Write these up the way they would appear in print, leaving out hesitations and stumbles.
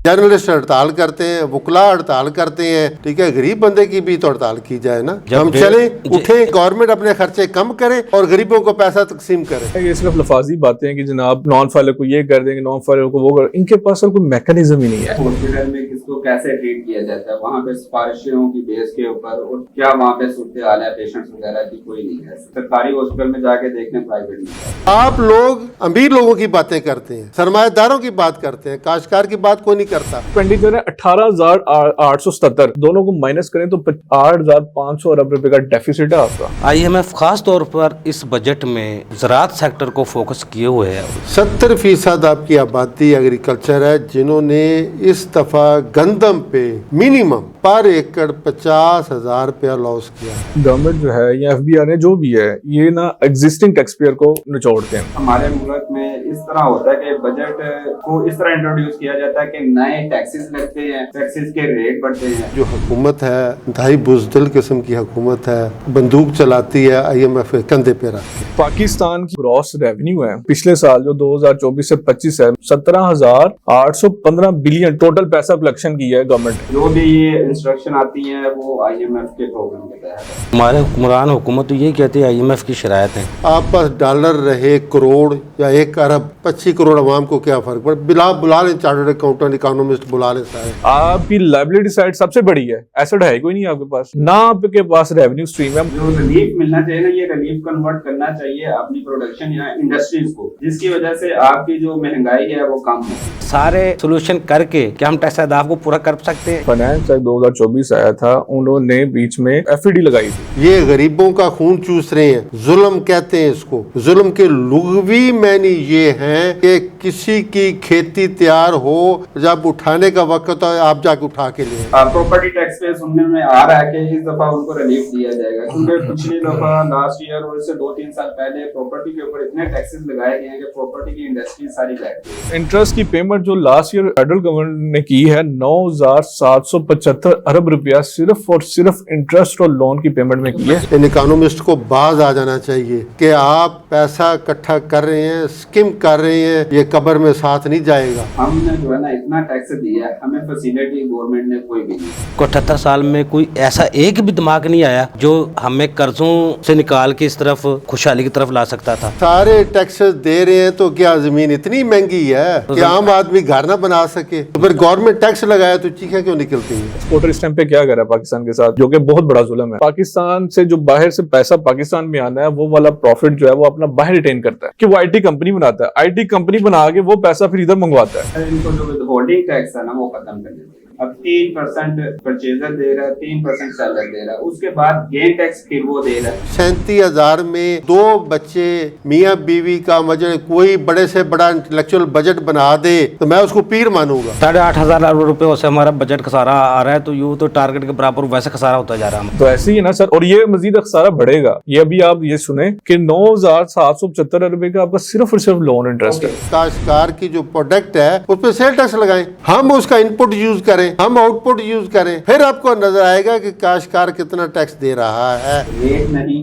Journalist हड़ताल करते हैं, वकला हड़ताल करते हैं, ठीक है, गरीब बंदे की भी तो हड़ताल की जाए ना। हम चले उठे, गवर्नमेंट अपने खर्चे कम करे और गरीबों को पैसा तकसीम करे। ये सिर्फ लफाजी बातें हैं कि जनाब नॉन फाइलर को ये कर देंगे, नॉन फाइलर को वो कर, इनके पास कोई मैकेनिज्म ही नहीं है। हॉस्पिटल में किसको कैसे ट्रीट किया जाता है, वहाँ पे सिफारिशों की बेस के ऊपर, और क्या वहाँ पे सूरत हाल है पेशेंट्स वगैरह की, कोई नहीं है। सरकारी हॉस्पिटल में जाके देखने, प्राइवेट में। आप लोग अमीर लोगों की बातें करते हैं, सरमाएदारों की बात करते हैं, काश्तकार की बात कोई नहीं करता। एक्सपेंडिचर है 18,877, दोनों को माइनस करें तो 8,500 अरब रुपए का डेफिसिट है आपका। IMF खास तौर पर इस बजट में ज़राअत सेक्टर को फोकस किए हुए है। 70% आपकी आबादी एग्रीकल्चर है, जिन्होंने इस दफा गंदम पे मिनिमम पर एकड़ 50,000 रुपया लॉस किया। गवर्नमेंट जो है या FBR ने जो भी है, ये ना एग्जिस्टिंग टैक्स पेयर को निचोड़ते हैं। हमारे मुल्क में इस तरह होता है कि बजट को इस तरह इंट्रोड्यूस किया जाता है कि नए टैक्सेस लगते हैं, टैक्सेस के रेट बढ़ते हैं। जो हुकूमत है, इंतहाई बुज़दिल किस्म की हुकूमत है, बंदूक चलाती है IMF के कंधे पे रख के। पाकिस्तान की ग्रॉस रेवेन्यू है पिछले साल जो 2024 से 25 है 17,815 बिलियन टोटल पैसा कलेक्शन किया है गवर्नमेंट। जो भी ये इंस्ट्रक्शन आती हैं वो IMF के प्रोग्राम के तहत है। हमारे हुक्मरान हुकूमत तो यही कहते हैं IMF की शरायत है। आप पास डॉलर रहे करोड़ या 1 अरब, 25 करोड़ अवाम को क्या फर्क पड़े? बुला लें चार्टर्ड अकाउंटेंट, इकोनॉमिस्ट बुला लें सारे। आपकी लायबिलिटी साइड सबसे बड़ी है, एसेट है कोई नहीं आपके पास, ना आपके पास रेवेन्यू स्ट्रीम है। जो रिलीफ मिलना चाहिए ना, ये रिलीफ कन्वर्ट करना चाहिए अपनी प्रोडक्शन या इंडस्ट्रीज को, जिसकी वजह से आपकी जो महंगाई है वो कम हो। सारे सोल्यूशन करके क्या हम टैक्स अहदाफ को पूरा कर सकते हैं? फाइनेंस एक्ट 2024 आया था, उन्होंने बीच में FED लगाई थी। ये गरीबों का खून चूस रहे हैं, जुल्म कहते हैं इसको। जुल्म के लुग़वी मानी ये हैं कि किसी की खेती तैयार हो, जब उठाने का वक्त हो आप जाके उठा के लिए। प्रॉपर्टी टैक्स पे सुनने में आ रहा है कि इस दफा उनको रिलीफ दिया जाएगा, क्योंकि पिछली दफा लास्ट ईयर और इससे 2-3 साल पहले प्रॉपर्टी के ऊपर इतने टैक्सेस लगाए गए हैं कि प्रॉपर्टी की इंडस्ट्री सारी बैठ गई। इंटरेस्ट की पेमेंट जो लास्ट ईयर फेडरल गवर्नमेंट ने की है 9,775 अरब रुपया सिर्फ और सिर्फ इंटरेस्ट और लोन की पेमेंट में की है। इन इकोनॉमिस्ट को बाज आ जाना चाहिए कि आप पैसा इकट्ठा कर रहे हैं, स्किम कर रहे हैं, ये कब्र में साथ नहीं जाएगा। हमने जो है ना इतना टैक्स दिया है, हमें फैसिलिटी गवर्नमेंट ने कोई भी नहीं। 78 साल में कोई ऐसा एक भी दिमाग नहीं आया जो हमें कर्जों से निकाल के इस तरफ खुशहाली की तरफ ला सकता था। सारे टैक्सेस दे रहे हैं तो क्या जमीन इतनी महंगी है कि आम आदमी घर ना बना सके? तो फिर गवर्नमेंट टैक्स लगाया तो चीखें क्यों निकलती हैं? एक्सपोर्टर इस टाइम पे क्या कर रहा है पाकिस्तान के साथ, जो कि बहुत बड़ा जुल्म है। पाकिस्तान से जो बाहर से पैसा पाकिस्तान में आना है, वो वाला प्रॉफिट जो है वो अपना बाहर रिटेन करता है कि वो IT कंपनी बनाता है, IT कंपनी बना के वो पैसा फिर इधर मंगवाता है। इनको जो विदहोल्डिंग टैक्स है ना वो खत्म कर देते हैं। अब 3% परचेजर दे रहा है, 3% सेलर दे रहा है, उसके बाद गेन टैक्स फिर वो दे रहा है। 37,000 में 2 बच्चे मियाँ बीवी का मजे कोई बड़े से बड़ा इंटेलेक्चुअल बजट बना दे तो मैं उसको पीर मानूंगा। 8,500 अरब रुपए से हमारा बजट खसारा आ रहा है, तो यूं तो टारगेट के बराबर वैसे खसारा होता जा रहा है। तो ऐसे ही है ना सर, और ये मजीद खसारा बढ़ेगा। ये अभी आप ये सुने कि 9,775 रुपए का आपका सिर्फ और सिर्फ लोन इंटरेस्ट है। काश्तकार की जो प्रोडक्ट है उस पर सेल टैक्स लगाएं, हम उसका इनपुट यूज करें, हम आउटपुट यूज करें, फिर आपको नजर आएगा कि काश्तकार कितना टैक्स दे रहा है। रेट नहीं,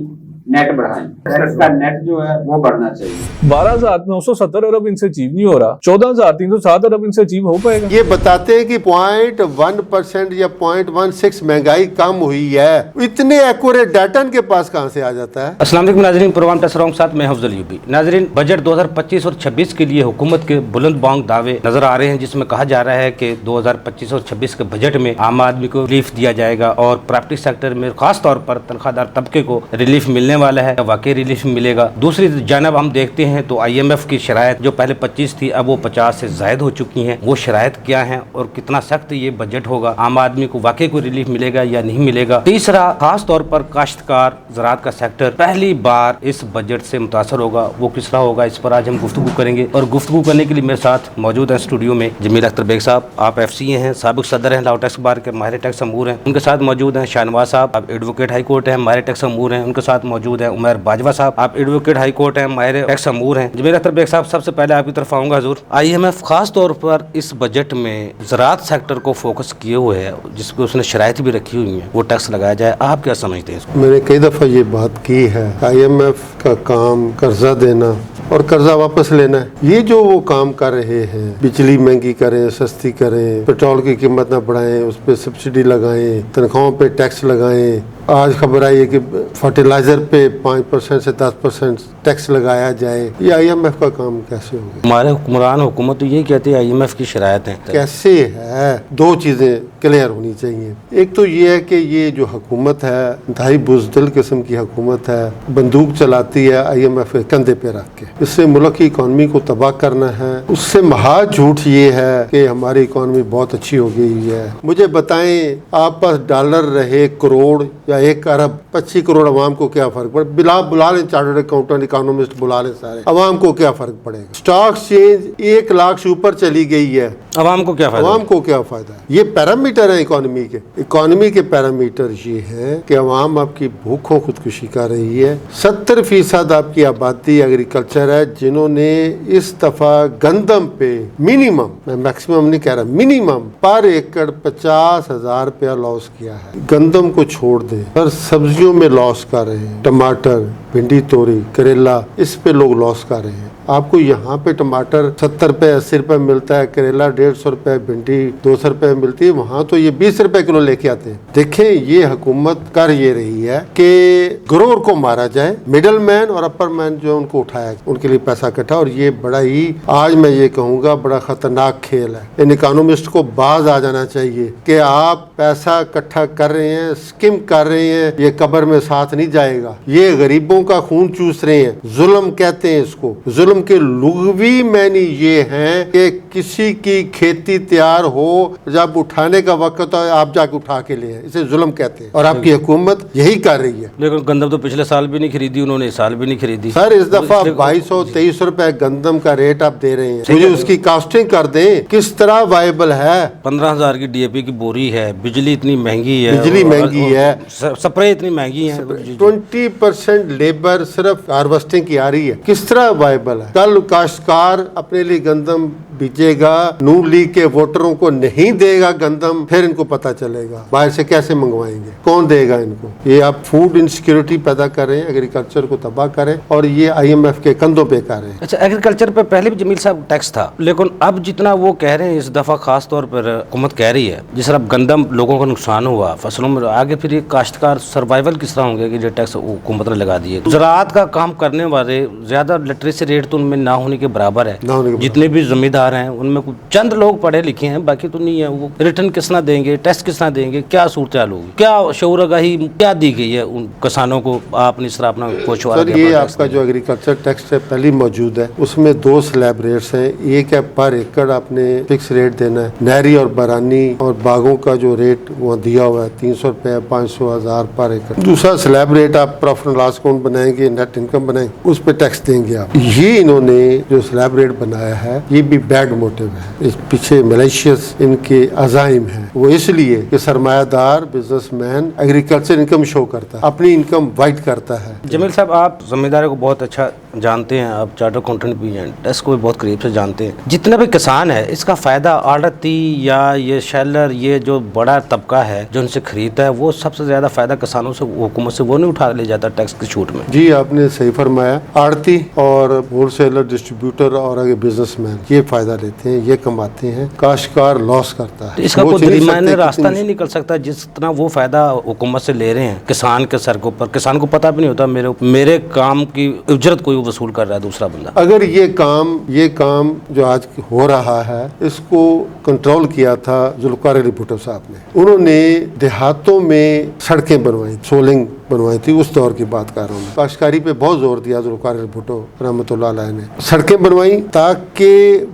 नेट बढ़ाएं, टैक्स का नेट जो है वो बढ़ना चाहिए। 12,970 अरब इनसे अचीव नहीं हो रहा, 14,307 अरब इनसे अचीव हो पाएगा। ये बताते हैं कि 0.1% या 0.16 महंगाई कम हुई है। इतने एक्यूरेट डाटा इनके पास कहां से आ जाता है? अस्सलाम वालेकुम नाज़रीन, प्रोग्राम टसराओं के साथ मैं अफजल यूबी। नाज़रीन, बजट 2025 और 26 के लिए हुकूमत के बुलंद बांग दावे नजर आ रहे हैं, जिसमें कहा जा रहा है कि 2025 और 26 के बजट में आम आदमी को रिलीफ दिया जाएगा और प्रॉपर्टी सेक्टर में खास तौर पर तनख्वाहदार तबके को रिलीफ मिलने वाला है, वाकई रिलीफ मिलेगा। दूसरी जानब हम देखते हैं तो IMF की शरायत जो पहले 25 थी अब वो 50 से जायद हो चुकी हैं। वो शरायत क्या है और कितना सख्त ये बजट होगा, आम आदमी को वाकई कोई रिलीफ मिलेगा या नहीं मिलेगा। तीसरा, खास तौर पर काश्तकार ज़राअत का सेक्टर पहली बार इस बजट से मुतासर होगा, वो किस तरह होगा, इस पर आज हम गुफ्तगू करेंगे। और गुफ्तगू करने के लिए मेरे साथ मौजूद हैं स्टूडियो में जमील अख्तर बेग साहब, आप FCA हैं, साबिक सदर हैं लाहौर टैक्स बार के, माहिर टैक्स अमूर हैं। उनके साथ मौजूद हैं शाहनवाज साहब, आप एडवोकेट हाई कोर्ट हैं, माहिर टैक्स अमूर हैं। उनके साथ मौजूद हैं उमर बाजवा साहब, आप एडवोकेट हाई कोर्ट हैं, माहिर टैक्स अमूर हैं। जमील अख्तर बेग साहब, सबसे पहले आपकी तरफ आऊंगा हजूर। IMF खास तौर पर इस बजट में ज़राअत सेक्टर को फोकस किए हुए है, जिसपे उसने शरायत भी रखी हुई है, वो टैक्स लगाया जाए, आप क्या समझते हैं इसको? मैंने कई दफा ये बात की है, IMF का काम कर्जा देना और कर्जा वापस लेना है। ये जो वो काम कर रहे हैं, बिजली महंगी करें, सस्ती करें, पेट्रोल की कीमत ना बढ़ाएं, उस पर सब्सिडी लगाएं, तनख्वाहों पे टैक्स लगाएं। आज खबर आई है कि फर्टिलाइजर पे 5% से 10% टैक्स लगाया जाए। ये IMF का काम कैसे होगा? हमारे हुक्मरान हुकूमत तो यही कहती है IMF की शरायत है। कैसे है? दो चीजें क्लियर होनी चाहिए। एक तो ये है कि ये जो हुकूमत है, इंतहाई बुज़दिल किस्म की हुकूमत है, बंदूक चलाती है IMF के कंधे पे रख के। इससे मुल्क की इकॉनमी को तबाह करना है। उससे महा झूठ ये है कि हमारी इकॉनमी बहुत अच्छी हो गई है। मुझे बताएं, आप पास डॉलर रहे करोड़ या 1 अरब, 25 करोड़ अवाम को क्या फर्क पड़े? बुला लें चार्टर्ड अकाउंटेंट, इकोनॉमिस्ट बुला लें सारे, अवाम को क्या फर्क पड़ेगा? स्टॉक एक्सचेंज 1 लाख से ऊपर चली गई है, अवाम को क्या फायदा? अवाम को क्या फायदा है? ये पैरामीटर है इकोनॉमी के। इकोनॉमी के पैरामीटर ये है कि अवाम आपकी भूखों खुदकुशी कर रही है। 70% आपकी आबादी एग्रीकल्चर है, जिन्होंने इस दफा गंदम पे मिनिमम, मैं मैक्सिमम नहीं कह रहा, मिनिमम पर एकड़ 50,000 रुपया लॉस किया है। गंदम को छोड़ दें, हर सब्जियों में लॉस कर रहे हैं। टमाटर, भिंडी, तोरी, करेला, इस पे लोग लॉस कर रहे हैं। आपको यहाँ पे टमाटर 70 रुपए 80 रुपए मिलता है, करेला 150 रुपए, भिंडी 200 रुपए मिलती है, वहाँ तो ये 20 रुपए किलो लेके आते हैं। देखें, ये हुकूमत कर ये रही है कि ग्रोअर को मारा जाए, मिडल मैन और अपर मैन जो उनको उठाया, उनके लिए पैसा इकट्ठा। और ये बड़ा ही, आज मैं ये कहूँगा, बड़ा खतरनाक खेल है। इन इकोनॉमिस्ट को बाज आ जाना चाहिए कि आप पैसा इकट्ठा कर रहे हैं, स्किम कर रहे हैं, ये कब्र में साथ नहीं जाएगा। ये गरीबों का खून चूस रहे हैं, जुल्म कहते हैं इसको। जुल्म के लुग़वी मानी ये हैं कि किसी की खेती तैयार हो, जब उठाने का वक्त हो आप जाके उठा के ले आए, इसे जुल्म कहते हैं। और आपकी हुकूमत यही कर रही है। लेकिन गंदम तो पिछले साल भी नहीं खरीदी उन्होंने, इस साल भी नहीं खरीदी। सर, इस दफा 2223 रुपए गंदम का रेट आप दे रहे हैं। मुझे उसकी कास्टिंग कर दें, किस तरह वायबल है? 15,000 की DAP की बोरी है, बिजली इतनी महंगी है, बिजली महंगी है, स्प्रे इतनी महंगी है, 20% लेबर सिर्फ हार्वेस्टिंग की आ रही है। किस तरह वायबल है? कल काश्तकार अपने लिए गंदम बीजेगा, नून लीग के वोटरों को नहीं देगा गंदम, फिर इनको पता चलेगा बाहर से कैसे मंगवाएंगे, कौन देगा इनको। ये आप फूड इनसिक्योरिटी पैदा करें, एग्रीकल्चर को तबाह करें, और ये IMF के कंधों पे कर रहे हैं। अच्छा, एग्रीकल्चर पे पहले भी जमील साहब टैक्स था, लेकिन अब जितना वो कह रहे हैं इस दफा खास तौर पर हुकूमत कह रही है, जिस तरह गंदम लोगों को नुकसान हुआ फसलों में, आगे फिर ये काश्तकार सर्वाइवल किस तरह होंगे कि जो टैक्स हुकूमत ने लगा दिए। ज़राअत का काम करने वाले ज्यादा लिटरेसी रेट तो उनमें ना होने के बराबर है। जितने भी जमींदार हैं उनमें कुछ चंद लोग पढ़े लिखे हैं, बाकी तो नहीं है। वो रिटर्न किसना देंगे, टैक्स किसना देंगे, क्या सूरत हाल होगी, क्या शऊर आगाही क्या दी गई है उन किसानों को? आपने इस तरह अपना कोशवारा सर, ये आपका जो एग्रीकल्चर टैक्स है पहले मौजूद है, उसमें 2 स्लैब रेट्स हैं। एक है पर एकड़ आपने फिक्स रेट देना है, नहरी और बरानी और बागों का जो रेट वहाँ दिया हुआ है 300 रुपए, 500, 1000 पर एकड़। दूसरा स्लैब रेट आप प्रॉफिट एंड लॉस अकाउंट बनाएंगे, नेट इनकम बनाएंगे, उस पर टैक्स देंगे आप। ये इन्होंने जो स्लैब रेट बनाया है, ये भी बैड मोटिव है। इस पीछे मलेशियस इनके अजाइम है। वो इसलिए कि सरमायादार बिजनेसमैन एग्रीकल्चर इनकम शो करता है, अपनी इनकम वाइट करता है। जमील साहब, आप जिम्मेदारी को बहुत अच्छा जानते हैं, आप चार्टर अकाउंटेंट भी हैं, टैक्स को भी बहुत करीब से जानते हैं। जितने भी किसान है, इसका फायदा आड़ती या ये शेलर, ये जो बड़ा तबका है जो उनसे खरीदता है, वो सबसे ज्यादा फायदा किसानों से, हुकूमत से वो नहीं उठा ले जाता टैक्स की छूट में? जी, आपने सही फरमाया। आड़ती और होलसेलर, डिस्ट्रीब्यूटर और आगे बिजनेसमैन ये फायदा लेते हैं, ये कमाते हैं। काश्तकार लॉस करता है। तो इसका कोई दरमियाना रास्ता नहीं निकल सकता जितना वो फायदा हुकूमत से ले रहे हैं किसान के सर के ऊपर? किसान को पता भी नहीं होता मेरे काम की उजरत कोई वसूल कर रहा है दूसरा बंदा। अगर ये काम जो आज हो रहा है, इसको कंट्रोल किया था जुल्फ़िकार अली भुट्टो साहब ने। उन्होंने देहातों में सड़कें बनवाई, सोलिंग बनवाई थी, उस दौर की बात कर रहा हूँ। काश्तकारी पे बहुत जोर दिया जुल्फ़िकार अली भुट्टो रहमतुल्लाह अलैह ने। सड़कें बनवाई ताकि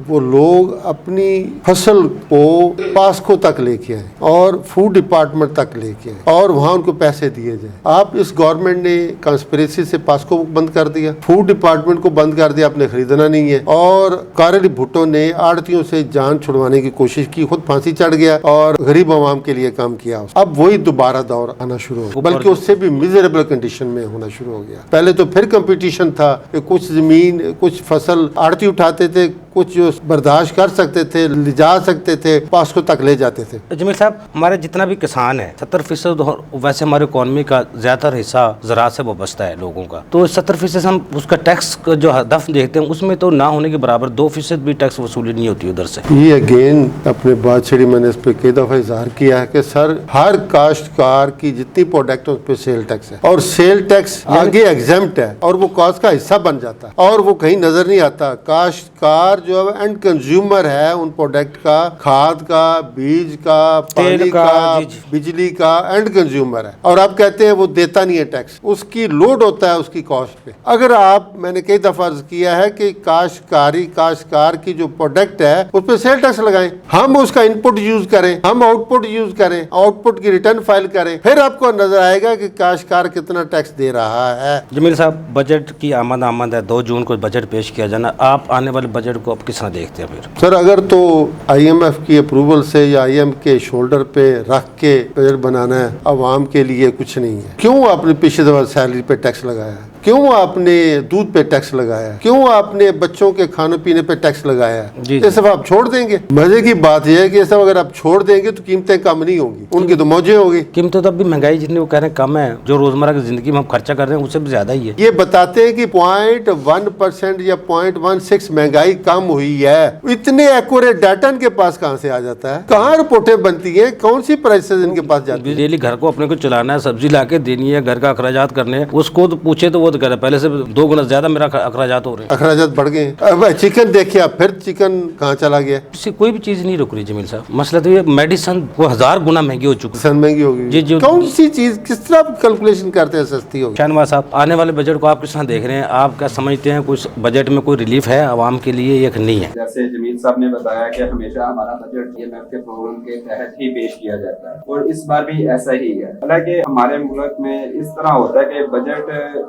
वो लोग अपनी फसल को पास्को तक लेके आए और फूड डिपार्टमेंट तक लेके आए और वहाँ उनको पैसे दिए जाए। आप इस गवर्नमेंट ने कंस्पिरेसी से पास्को बंद कर दिया, फूड डिपार्टमेंट को बंद कर दिया, आपने खरीदना नहीं है। और कारी भुट्टो ने आड़तियों से जान छुड़वाने की कोशिश की, खुद फांसी चढ़ गया और गरीब आवाम के लिए काम किया। अब वही दोबारा दौर आना शुरू हो, बल्कि उससे भी मिजरेबल कंडीशन में होना शुरू हो गया। पहले तो फिर कंपटीशन था कि कुछ जमीन, कुछ फसल आड़ती उठाते थे, कुछ जो बर्दाश्त कर सकते थे, ले जा सकते थे, पासको तक ले जाते थे। जमील साहब, हमारे जितना भी किसान है 70% वैसे हमारे इकॉनमी का ज्यादातर हिस्सा ज़राअत से वाबस्ता है लोगों का, तो 70% हम उसका टैक्स का जो हदफ देखते हैं उसमें तो ना होने के बराबर 2% भी टैक्स वसूली नहीं होती उधर से। ये अगेन अपने बात छड़ी मैंने इस पे कई दफा इजहार किया है कि सर हर काश्तकार की जितनी प्रोडक्ट है उस पर सेल टैक्स है, और सेल टैक्स आगे एग्जेम्प्ट है और वो कॉस्ट का हिस्सा बन जाता है, और वो कहीं नजर नहीं आता। काश्तकार जो है एंड कंज्यूमर है उन प्रोडक्ट का, खाद का, बीज का, पानी का, बिजली का एंड कंज्यूमर है, और आप कहते हैं वो देता नहीं है टैक्स, उसकी लोड होता है उसकी कॉस्ट पे। अगर आप, मैंने कई दफा अर्ज किया है कि काश्तकार की जो प्रोडक्ट है उस पर सेल टैक्स लगाएं, हम उसका इनपुट यूज करें, हम आउटपुट यूज करें, आउटपुट की रिटर्न फाइल करें, फिर आपको नजर आएगा कि काश्तकार कितना टैक्स दे रहा है। जमील साहब, बजट की आमद है, 2 जून को बजट पेश किया जाना, आप आने वाले बजट को आप किस तरह देखते हैं फिर? सर अगर तो IMF की अप्रूवल से या IMF के शोल्डर पे रख के बजट बनाना है, अवाम के लिए कुछ नहीं है। क्यों आपने पिछले दफा सैलरी पे टैक्स लगाया? क्यों आपने दूध पे टैक्स लगाया? क्यों आपने बच्चों के खाने पीने पे टैक्स लगाया? ये सब आप छोड़ देंगे? मजे की बात यह है कि ये सब अगर आप छोड़ देंगे तो कीमतें कम नहीं होंगी, उनकी तो मौजें होगी। कीमतें तो अभी महंगाई जितनी वो कह रहे हैं कम है, जो रोजमर्रा की जिंदगी में हम खर्चा कर रहे हैं उससे भी ज्यादा ही है। ये बताते हैं कि 0.1% या 0.16 महंगाई कम हुई है। इतने एक्यूरेट डाटा इनके पास कहाँ से आ जाता है? कहाँ रिपोर्टें बनती है? कौन सी प्राइसेस इनके पास जाती है? डेली घर को अपने को चलाना है, सब्जी ला के देनी है, घर का अखराजात करने हैं, उसको तो पूछे तो वो तो कह रहा है पहले से 2 गुना ज्यादा मेरा अखराजात हो रहे हैं। अखराजात बढ़ गए। अब चिकन देखिए आप, फिर चिकन कहाँ चला गया? इससे कोई भी चीज नहीं रुक रही जमील साहब। मसला तो ये मेडिसिन वो 1000 गुना महंगी हो चुकी सन महंगी होगी। जी, कौन सी चीज किस तरह कैलकुलेशन करते हैं सस्ती होगी? शाहनवाज साहब, आने वाले बजट को आप किस तरह देख रहे हैं? आप क्या समझते हैं कुछ बजट में कोई रिलीफ है आवाम के लिए या नहीं है? जैसे जमील साहब ने बताया कि हमेशा हमारा बजट IMF के प्रोग्राम के तहत ही पेश किया जाता है, और इस बार भी ऐसा ही है। हालांकि हमारे मुल्क में इस तरह होता है कि बजट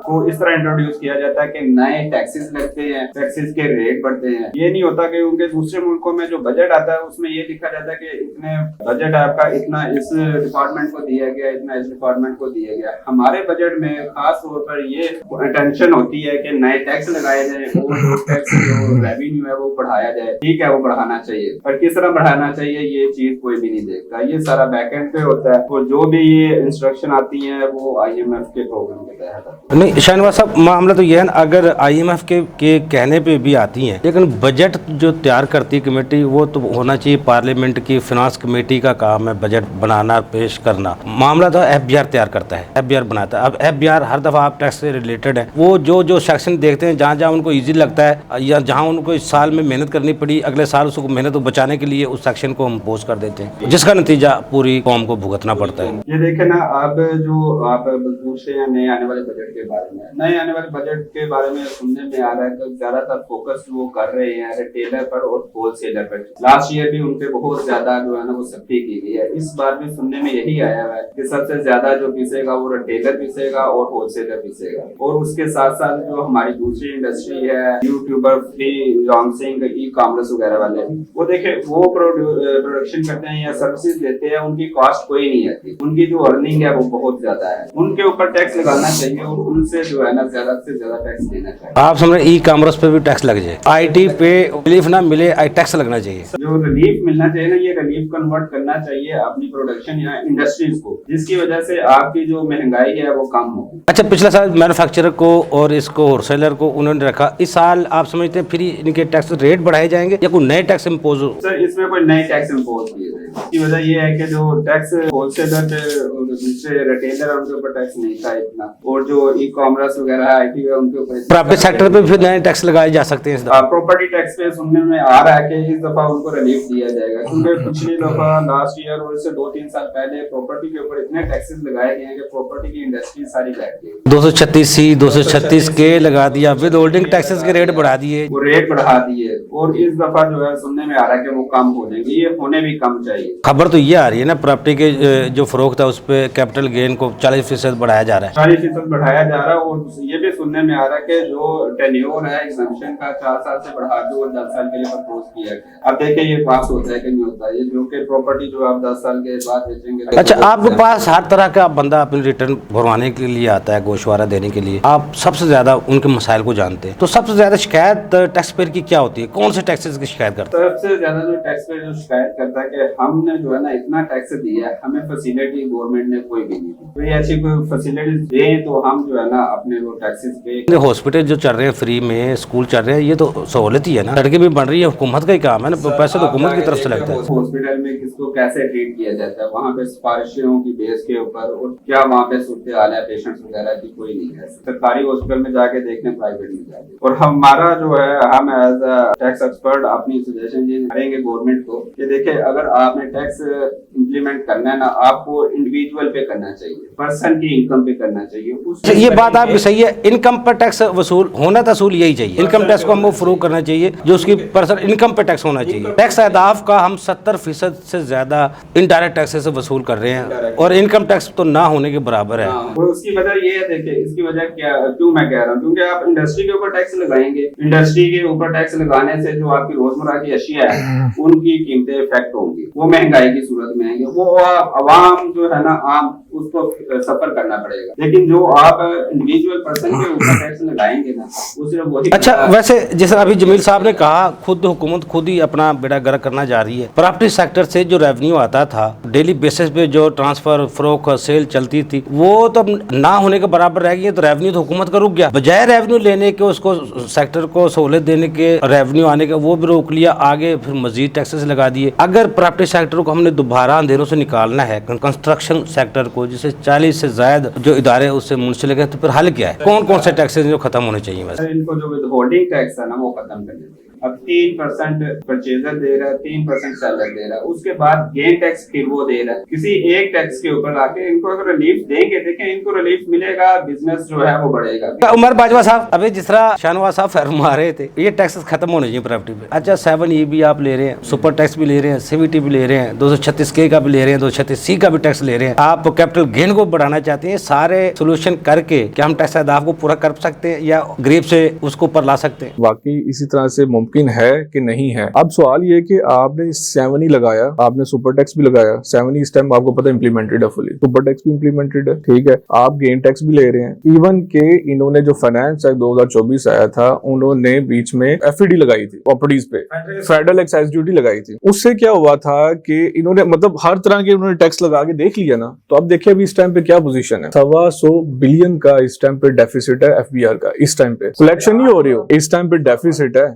को इस तरह इंट्रोड्यूस किया जाता है कि नए टैक्सेस लगते हैं, टैक्सेस के रेट बढ़ते हैं। ये नहीं होता कि उनके दूसरे मुल्कों में जो बजट आता है उसमें ये लिखा जाता है कि इतने बजट आपका इतना इस डिपार्टमेंट को दिया गया, इतना इस डिपार्टमेंट को दिया गया। हमारे बजट में खास तौर पर ये टेंशन होती है कि नए टैक्स लगाए जाए और जो टैक्स जो रेवेन्यू है वो बढ़ाया जाए। ठीक है, वो बढ़ाना चाहिए, पर किस तरह बढ़ाना चाहिए ये चीज कोई भी नहीं देखता। ये सारा बैकएंड पे होता है, और जो भी ये इंस्ट्रक्शन आती है वो IMF के प्रोग्राम के तहत। नहीं शाहनवाज साहब, मामला तो यह है, अगर IMF के कहने पे भी आती हैं, लेकिन बजट जो तैयार करती कमेटी वो तो होना चाहिए पार्लियामेंट की फिनांस कमेटी का काम है बजट बनाना, पेश करना। मामला तो FBR तैयार करता है, FBR बनाता है। अब FBR हर दफा आप टैक्स से रिलेटेड है, वो जो सेक्शन देखते हैं जहाँ जहाँ उनको ईजी लगता है या जहाँ उनको इस साल में मेहनत करनी पड़ी, अगले साल उसको मेहनत को बचाने के लिए उस सेक्शन को हम पोस्ट कर देते हैं, जिसका नतीजा पूरी कौम को भुगतना पड़ता है। ये देखे ना, अब जो आप पूछ रहे हैं नए आने वाले बजट के बारे में, नए आने वाले बजट के बारे में सुनने में आ रहा है कि ज्यादातर फोकस वो कर रहे हैं रिटेलर पर और होलसेलर पर। लास्ट ईयर भी उनपे बहुत ज्यादा जो है ना वो सख्ती की गई है। इस बार भी सुनने में यही आया है कि सबसे ज्यादा जो पीसेगा वो रिटेलर पीसेगा और होलसेलर पीसेगा। और उसके साथ साथ जो हमारी दूसरी इंडस्ट्री है, YouTuber, free launching, e commerce वगैरह वाले, वो देखे वो प्रोडक्शन करते हैं या सर्विसेज देते हैं, उनकी कॉस्ट कोई नहीं आती, उनकी जो अर्निंग है वो बहुत ज्यादा है। उनके ऊपर टैक्स लगाना चाहिए और उनसे जो है ना ज्यादा से ज्यादा टैक्स देना चाहिए। आप समझ ई कॉमर्स पे भी टैक्स लग जाए, IT पे रिलीफ ना मिले, टैक्स लगना चाहिए। जो रिलीफ मिलना चाहिए ना, ये रिलीफ कन्वर्ट करना चाहिए अपनी प्रोडक्शन या इंडस्ट्रीज को, जिसकी वजह से आपकी जो महंगाई है वो कम हो। अच्छा, पिछला साल मैन्युफैक्चरर को और इसको होलसेलर को उन्होंने रखा, इस साल आप समझते हैं फिर इनके टैक्स रेट बढ़ाए जाएंगे या कोई नए टैक्स इम्पोज हो? सर, इसमें कोई नए टैक्स इम्पोज किए जाएंगे। इसकी वजह ये है कि जो टैक्स होलसेलर पे और दूसरे रिटेलर उनके ऊपर टैक्स नहीं था इतना, और जो ई कॉमर्स वगैरह IT है उनके ऊपर प्राइवेट सेक्टर पे फिर नए टैक्स लगाए जा सकते हैं। प्रॉपर्टी टैक्स पे सुनने में आ रहा है कि इस दफा उनको रिलीफ दिया जाएगा, क्योंकि पिछली दफा लास्ट ईयर और इससे 2-3 साल पहले प्रॉपर्टी के ऊपर इतने टैक्सेस लगाए गए हैं कि प्रॉपर्टी की इंडस्ट्री सारी बैठ गई। 236C 236K लगा दिया, विद होल्डिंग टैक्सेस के रेट बढ़ा दिए, वो रेट बढ़ा दिए, और इस दफा जो है सुनने में आ रहा है कि वो कम हो जाएंगे। ये होने भी कम चाहिए। खबर तो ये आ रही है ना, प्रॉपर्टी के जो फरोख्त है उस पे कैपिटल गेन को 40% बढ़ाया जा रहा है। 40% बढ़ाया जा रहा है, और ये भी सुनने में आ रहा है कि जो टेन्योर है एग्जामिशन का 4 साल से बढ़ा के और 10 साल के लिए प्रपोज किया गया। अब देखिए ये पास होता है कि नहीं होता है, ये जो कि प्रॉपर्टी जो आप 10 साल के बाद बेचेंगे। अच्छा, आपके पास हर तरह का बंदा अपनी रिटर्न भरवाने के लिए आता है, गोशवारा देने के लिए, आप सबसे ज्यादा उनके मसाइल को जानते हैं, तो सबसे ज्यादा शिकायत टैक्स पेयर की क्या होती है? कौन से टैक्सेस की शिकायत करता है? सबसे ज्यादा जो टैक्स पेयर जो शिकायत करता है कि हमने जो है ना इतना टैक्स दिया है, हमें फैसिलिटी गवर्नमेंट ने कोई भी नहीं दी, कोई ऐसी कोई फैसिलिटी दे तो हम जो है ना अपने वो टैक्सेस पे। हॉस्पिटल जो चल रहे हैं फ्री में, स्कूल चल रहे हैं, ये तो सहूलत ही है ना, सड़कें भी बन रही है, हुकूमत का ही काम है ना, पैसे तो हुकूमत की तरफ से लगता है। हॉस्पिटल में किसको कैसे ट्रीट किया जाता है, वहाँ पे सिफारिशों की बेस के ऊपर, और क्या वहाँ पे सूरत हाल है पेशेंट्स वगैरह की, कोई नहीं है। सरकारी हॉस्पिटल में जाके देखने, प्राइवेट में जाके। और हमारा जो है, हम एज अ टैक्स एक्सपर्ट अपनी सजेशन ये करेंगे गवर्नमेंट को कि देखिए अगर आपने टैक्स इम्प्लीमेंट करना है ना, आपको इंडिविजुअल पे करना चाहिए, पर्सन की इनकम पे करना चाहिए। ये बात आपकी सही है, इनकम पर टैक्स वसूल होना तो असूल यही चाहिए, इनकम टैक्स को हमको फरोग करना चाहिए, जो उसकी पर्सन इनकम पे टैक्स होना चाहिए। टैक्स अहदाफ का हम 70% से ज्यादा इनडायरेक्ट टैक्स से वसूल कर रहे हैं, और इनकम टैक्स तो ना होने के बराबर है। और उसकी वजह ये है, देखिए इसकी वजह क्या, क्यों मैं कह रहा हूँ, क्योंकि आप इंडस्ट्री के ऊपर टैक्स लगाएंगे, इंडस्ट्री के ऊपर टैक्स लगाने से जो आपकी रोजमर्रा की अशिया है उनकी कीमतें इफेक्ट होंगी, वो महंगाई की सूरत में आएंगे, वो आवाम जो है ना आम उसको सफर करना पड़ेगा। लेकिन जो आप इंडिविजुअल पर्सन के ऊपर टैक्स लगाएंगे ना, वो सिर्फ वही। अच्छा, वैसे जैसे अभी जमील साहब ने कहा, खुद हुकूमत खुद ही अपना बेड़ा गर्क करना जा रही है। प्रॉपर्टी सेक्टर से जो रेवेन्यू आता था डेली बेसिस पे, जो ट्रांसफर फरोख सेल चलती थी, वो तो ना होने के बराबर रह गई है, तो रेवेन्यू तो हुकूमत का रुक गया। बजाय रेवेन्यू लेने के, उसको सेक्टर को सहूलत देने के, रेवेन्यू आने का वो भी रोक लिया, आगे फिर मजीद टैक्सेस लगा दिए। अगर प्रॉपर्टी सेक्टर को हमने दोबारा अंधेरों से निकालना है, कंस्ट्रक्शन सेक्टर को जिसे 40 से ज्यादा जो इदारे उससे मुंसलिक है, तो फिर हल क्या है? कौन कौन से टैक्सेस जो खत्म होने चाहिए? वैसे इनको जो विदहोल्डिंग टैक्स है ना वो खत्म करने चाहिए। अब 3% परचेजर दे रहा है, 3% सेलर दे रहा है, उसके बाद गेन टैक्स फिर वो दे रहा है। किसी एक टैक्स के ऊपर आके इनको अगर रिलीफ देंगे, देखें इनको रिलीफ मिलेगा, बिजनेस जो है वो बढ़ेगा। उमर बाजवा साहब, अभी जिस तरह शाहनवाज साहब फरमा रहे थे, ये टैक्सेस खत्म होने चाहिए प्रॉपर्टी पे। अच्छा, 7E भी आप ले रहे हैं, सुपर टैक्स भी ले रहे हैं, CVT भी ले रहे हैं, 236K का भी ले रहे हैं, 236C का भी टैक्स ले रहे हैं, आप कैपिटल गेन को बढ़ाना चाहते हैं। सारे सोल्यूशन करके क्या हम टैक्स अहदाफ को पूरा कर सकते हैं, या गरीब से उसको ऊपर ला सकते हैं? वाकई इसी तरह से मुमकिन है कि नहीं है। अब सवाल ये कि आपने 7E लगाया, आपने सुपर टैक्स भी लगाया, 7E इस टाइम आपको पता इंप्लीमेंटेड है, फुली सुपर टैक्स भी इंप्लीमेंटेड है, ठीक है, आप गेन टैक्स भी ले रहे हैं। इवन के इन्होंने जो फाइनेंस एक्ट 2024 आया था, उन्होंने बीच में FED लगाई थी प्रॉपर्टीज पे, फेडरल एक्साइज ड्यूटी लगाई थी। उससे क्या हुआ था कि इन्होंने मतलब हर तरह के उन्होंने टैक्स लगा के देख लिया ना। तो अब देखिए अभी इस टाइम पे क्या पोजीशन है, 125 बिलियन का इस टाइम पे डेफिसिट है FBR का। इस टाइम पे कलेक्शन नहीं हो रही हो, इस टाइम पे डेफिसिट है।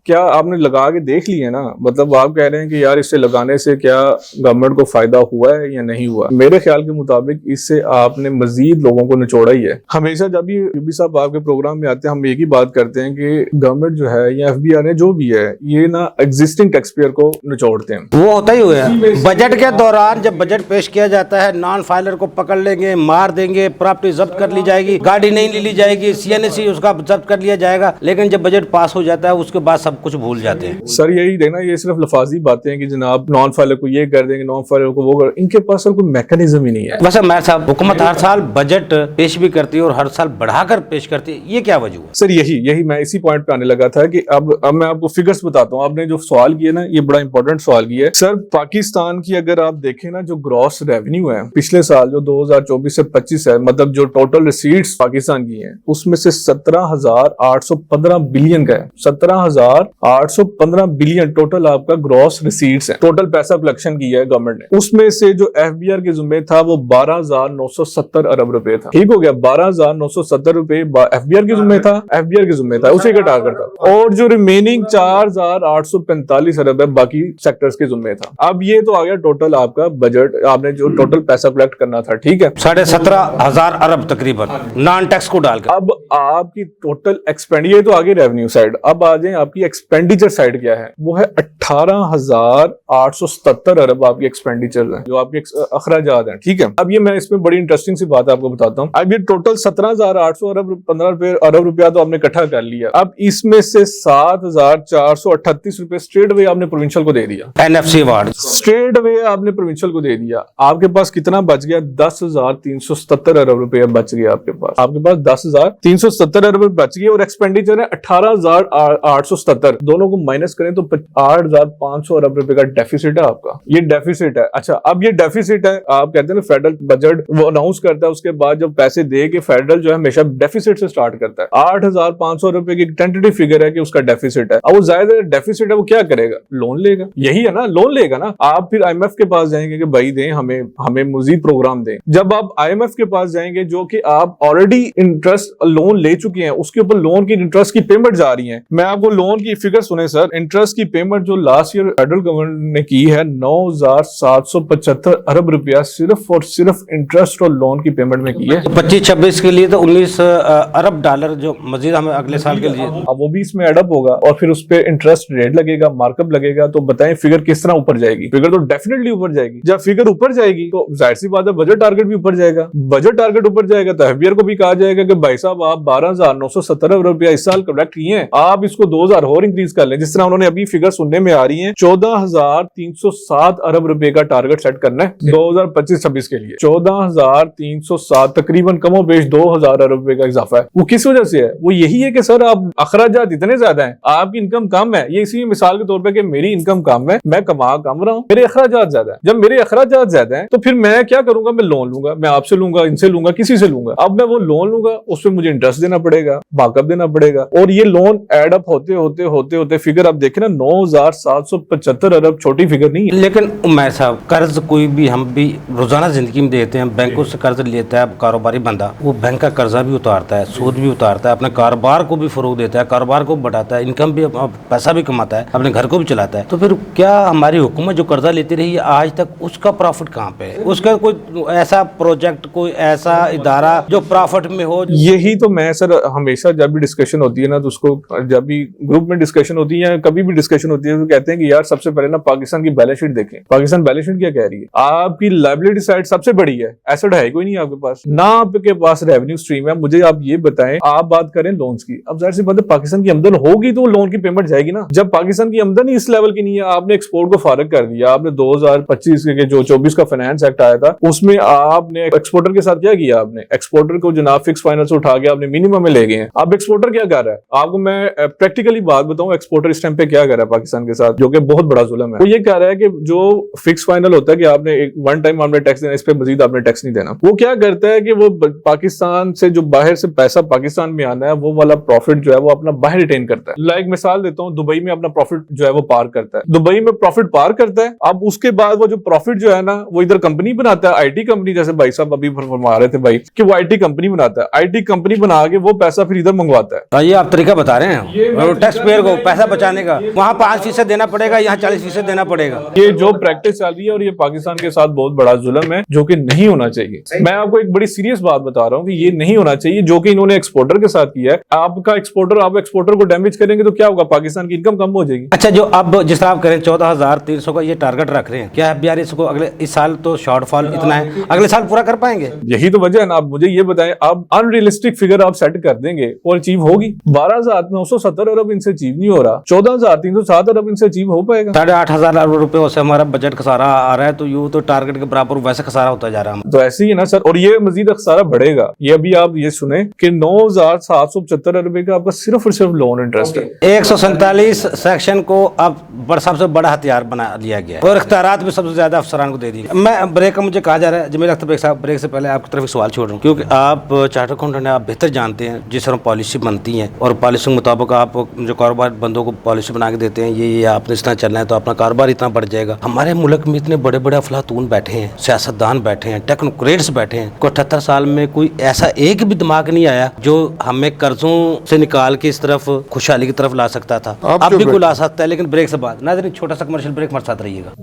क्या आपने लगा के देख लिया ना? मतलब आप कह रहे हैं कि यार इससे लगाने से क्या गवर्नमेंट को फायदा हुआ है या नहीं हुआ? मेरे ख्याल के मुताबिक इससे आपने मजीद लोगों को निचोड़ा ही है। हमेशा जब भी यूबी साहब आपके प्रोग्राम में आते हैं, हम एक ही बात करते हैं कि गवर्नमेंट जो है या FBR है जो भी है, ये ना एग्जिस्टिंग टैक्स पेयर को निचोड़ते हैं। वो होता ही हुआ है। बजट के दौरान जब बजट पेश किया जाता है, नॉन फाइलर को पकड़ लेंगे, मार देंगे, प्रॉपर्टी जब्त कर ली जाएगी, गाड़ी नहीं ली जाएगी, CNC उसका जब्त कर लिया जाएगा। लेकिन जब बजट पास हो जाता है उसके बाद सब कुछ भूल जाते हैं। सर यही देना, ये सिर्फ लफाजी बातें हैं कि जनाब नॉन फाइलर को ये कर देंगे, नॉन फाइलर को वो कर, इनके पास सर कोई मैकेनिज्म ही नहीं है। वैसे मैं साहब, हुकूमत हर साल बजट पेश भी करती है और हर साल बढ़ाकर पेश करती है, ये क्या वजह है? सर यही मैं इसी पॉइंट पे आने लगा था कि अब मैं आपको फिगर्स बताता हूँ। आपने जो सवाल किया ना, ये बड़ा इंपॉर्टेंट सवाल किया है सर। पाकिस्तान की अगर आप देखें ना, जो ग्रॉस रेवेन्यू है पिछले साल जो 2024 से 25 है, मतलब जो टोटल रिसीट्स पाकिस्तान की हैं, उसमें से 17,815 बिलियन का है। 17,815 बिलियन टोटल आपका ग्रॉस रिसीट्स है, टोटल पैसा कलेक्शन किया है गवर्नमेंट ने। उसमें से जो FBR के जुम्मे था वो 12,970 अरब रुपए था। ठीक हो गया, 12,970 रुपए FBR के जुम्मे था, उसी का टारगेट था। और जो रिमेनिंग 4,845 अरब है बाकी सेक्टर्स के जुम्मे था। अब ये तो आ गया टोटल आपका बजट, आपने जो टोटल पैसा कलेक्ट करना था, ठीक है, 17,500 अरब तकरीबन नॉन टैक्स को डालकर। अब आपकी टोटल एक्सपेंड, ये तो आगे रेवेन्यू साइड, अब आ जाए आपकी एक्सपेंडिचर साइड क्या है, वो है 18,877 अरब आपके एक्सपेंडिचर हैं, जो आपके अखराजात हैं, ठीक है। अब ये मैं इसमें बड़ी इंटरेस्टिंग सी बात आपको बताता हूँ। अब ये टोटल 17,800 अरब 15 अरब रुपया तो आपने इकट्ठा कर लिया। अब इसमें से 7,438 रुपए स्ट्रेट वे आपने प्रोविंशियल को दे दिया, NFC अवार्ड स्ट्रेट वे आपने प्रोविंशियल को दे दिया। आपके पास कितना बच गया? 10,370 अरब रुपया बच गया आपके पास। आपके पास 10,370 अरब बच गए और एक्सपेंडिचर है 18,877। दोनों को माइनस करें तो 8,500 अरब रुपए का डेफिसिट है आपका। ये डेफिसिट है। अच्छा, अब ये डेफिसिट है, आप कहते हैं ना फेडरल बजट वो अनाउंस करता है, उसके बाद जब पैसे दे के फेडरल जो है हमेशा डेफिसिट से स्टार्ट करता है। 8,500 रुपए की टेंटेटिव फिगर है कि उसका डेफिसिट है। अब वो ज्यादा डेफिसिट है, वो क्या करेगा? लोन लेगा। यही है ना, लोन लेगा ना। आप फिर IMF के पास जाएंगे कि भाई दें हमें मजीद प्रोग्राम दें। जब आप IMF के पास जाएंगे, जो कि आप ऑलरेडी इंटरेस्ट लोन ले चुके हैं, उसके ऊपर लोन की इंटरेस्ट की पेमेंट जा रही है। मैं आपको लोन की फिगर सुने सर, इंटरेस्ट की पेमेंट जो लास्ट ईयर फेडरल गवर्नमेंट ने की है 9,775 अरब रुपया सिर्फ और सिर्फ इंटरेस्ट और लोन की पेमेंट में की है। 25-26 के लिए तो 19 अरब डॉलर जो मजीद हमें अगले साल के लिए, अब वो भी इसमें एडअप होगा और फिर उस पे इंटरेस्ट रेट लगेगा, मार्कअप लगेगा। तो बताएं फिगर किस तरह ऊपर जाएगी? फिगर तो डेफिनेटली ऊपर जाएगी। जब फिगर ऊपर जाएगी तो जाहिर सी बात है बजट टारगेट भी ऊपर जाएगा। बजट टारगेट ऊपर जाएगा तो FBR को भी कहा जाएगा कि भाई साहब आप 12,970 अरब रुपया इस साल कलेक्ट किए हैं, आप इसको 2,000 और इंक्रीज कर लें। जिस तरह उन्होंने अभी फिगर सुनने में आ रही है, 14,307 अरब रुपए का टारगेट सेट करना है 2025-26 के लिए। 14,307 तकरीबन कमो बेश 2,000 अरब रुपए का इजाफा है। वो किस वजह से है? वो यही है कि सर आप अखराजात इतने ज्यादा हैं, आपकी इनकम कम है। ये इसी मिसाल के तौर पे कि मेरी इनकम कम है, मैं कमा कम रहा हूँ, मेरे अखराजात ज्यादा है। जब मेरे अखराजात ज्यादा हैं तो फिर मैं क्या करूंगा? मैं लोन लूंगा, मैं आपसे लूंगा, इनसे लूंगा, किसी से लूंगा। अब मैं वो लोन लूंगा, उस पर मुझे इंटरेस्ट देना पड़ेगा, मार्कअप देना पड़ेगा, और ये लोन एड अप होते होते होते होते फिगर आप देखें ना 9,775 अरब छोटी फिगर नहीं है। लेकिन उमैर साहब, कर्ज कोई भी हम भी रोजाना जिंदगी में देते हैं, बैंकों से कर्ज लेता है कारोबारी बंदा, वो बैंक का कर्जा भी उतारता है, सूद भी उतारता है, अपने कारोबार को भी फरोग देता है, कारोबार को बढ़ाता है, इनकम भी पैसा भी कमाता है, अपने घर को भी चलाता है। तो फिर क्या हमारी हुकूमत जो कर्जा लेती रही है आज तक, उसका प्रॉफिट कहाँ पे है? उसका कोई ऐसा प्रोजेक्ट, कोई ऐसा इदारा जो प्रॉफिट में हो? यही तो मैं सर हमेशा जब भी डिस्कशन होती है ना, तो उसको जब भी ग्रुप में डिस्कशन होती है या कभी भी डिस्कशन होती है तो कहते हैं कि यार सबसे पहले ना पाकिस्तान की बैलेंस शीट देखें। पाकिस्तान बैलेंस शीट क्या कह रही है? आपकी लायबिलिटी साइड सबसे बड़ी है, एसेट है कोई नहीं आपके पास, ना आपके पास रेवेन्यू स्ट्रीम है। मुझे आप ये बताएं, आप बात करें लोन्स की, अब जाहिर सी बात है पाकिस्तान की आमदन होगी तो लोन की पेमेंट जाएगी ना। जब पाकिस्तान की आमदन ही इस लेवल की नहीं है, आपने एक्सपोर्ट को फारग कर दिया, आपने 2025 के जो 24 का फाइनेंस एक्ट आया था उसमें आपने एक्सपोर्टर के साथ क्या किया? आपने एक्सपोर्टर को जनाब फिक्स फाइनल से उठा के आपने मिनिमम में ले गए हैं। अब एक्सपोर्टर क्या कर रहा है? आपको मैं प्रैक्टिकली बात बताऊं, एक्सपोर्टर इस टाइम पे क्या कर रहा है पाकिस्तान के साथ, जो कि बहुत बड़ा जुल्म है। वो ये कह रहा है कि जो फिक्स फाइनल होता है कि आपने एक वन टाइम आपने टैक्स देना, इस पे मजीद आपने टैक्स नहीं देना। वो क्या करता है कि वो पाकिस्तान से जो बाहर से पैसा पाकिस्तान में आना है, वो वाला प्रॉफिट जो है वो अपना बाहर रिटेन करता है। लाइक मिसाल देता हूँ, दुबई में अपना प्रॉफिट जो है वो पार करता है, दुबई में प्रॉफिट पार करता है। अब उसके बाद वो जो प्रॉफिट जो है ना, वो इधर कंपनी बनाता है, IT कंपनी, जैसे भाई साहब अभी फरमा रहे थे भाई कि वो IT कंपनी बनाता है, IT कंपनी बना के वो पैसा फिर इधर मंगवाता है। ये आप तरीका बता रहे हैं टैक्स पेयर को पैसा बचाने का, वहाँ 5% देना पड़ेगा, यहाँ 40% देना पड़ेगा। ये जो प्रैक्टिस चल रही है और ये पाकिस्तान के साथ बहुत बड़ा जुल्म है, जो कि नहीं होना चाहिए। मैं आपको एक बड़ी सीरियस बात बता रहा हूँ कि ये नहीं होना चाहिए जो कि इन्होंने एक्सपोर्टर के साथ किया है। आपका एक्सपोर्टर, आप एक्सपोर्टर को डैमेज करेंगे तो क्या होगा? पाकिस्तान की इनकम कम हो जाएगी। अच्छा, जो अब जिस तरह आप करें 14,300 का ये टारगेट रख रहे हैं, क्या FBR इसको अगले इस साल तो शॉर्टफॉल इतना है, अगले साल पूरा कर पाएंगे? यही तो वजह है ना। आप मुझे ये बताएं, आप अनरियलिस्टिक फिगर आप सेट कर देंगे और अचीव होगी? 12,970 अरब इनसे अचीव नहीं हो रहा, 14,307 अरब इनसे अचीव हो पाएगा? 8,500 अरब रुपए से हमारा बजट खसारा आ रहा है, तो यूं तो टारगेट के बराबर वैसे खसारा होता जा रहा है। तो ऐसे ही है ना सर, और ये मजीद खसारा बढ़ेगा। ये अभी आप ये सुने कि 9,775 अरब का आपका सिर्फ और सिर्फ लोन इंटरेस्ट है। 147 सेक्शन को अब सबसे बड़ा हथियार बना लिया गया है और इख्तियारात भी सबसे ज्यादा अफसरान को दे दी। मैं ब्रेक का मुझे कहा जा रहा है, जमील अख्तर साहब, ब्रेक से पहले आपकी तरफ एक सवाल छोड़ रहा हूँ, क्योंकि आप चार्टर्ड अकाउंटेंट हैं, आप बेहतर जानते हैं जिस तरह पॉलिसी बनती है और पॉलिसी के मुताबिक आप जो कारोबार बंदों को पॉलिसी बना के देते हैं, ये आपने इस तरह चलना है तो अपना कारोबार इतना बढ़ जाएगा। हमारे मुल्क में इतने बड़े बड़े अफलातून बैठे हैं, सियासतदान बैठे हैं, टेक्नोक्रेट्स बैठे हैं, को 78 साल में कोई ऐसा एक भी दिमाग नहीं आया जो हमें कर्जों से निकाल के इस तरफ खुशहाली की तरफ ला सकता था। अब भी कोई ला सकता है, लेकिन ब्रेक से बाद नाज़रीन छोटा सा कमर्शियल ब्रेक, हमारे साथ रहिएगा।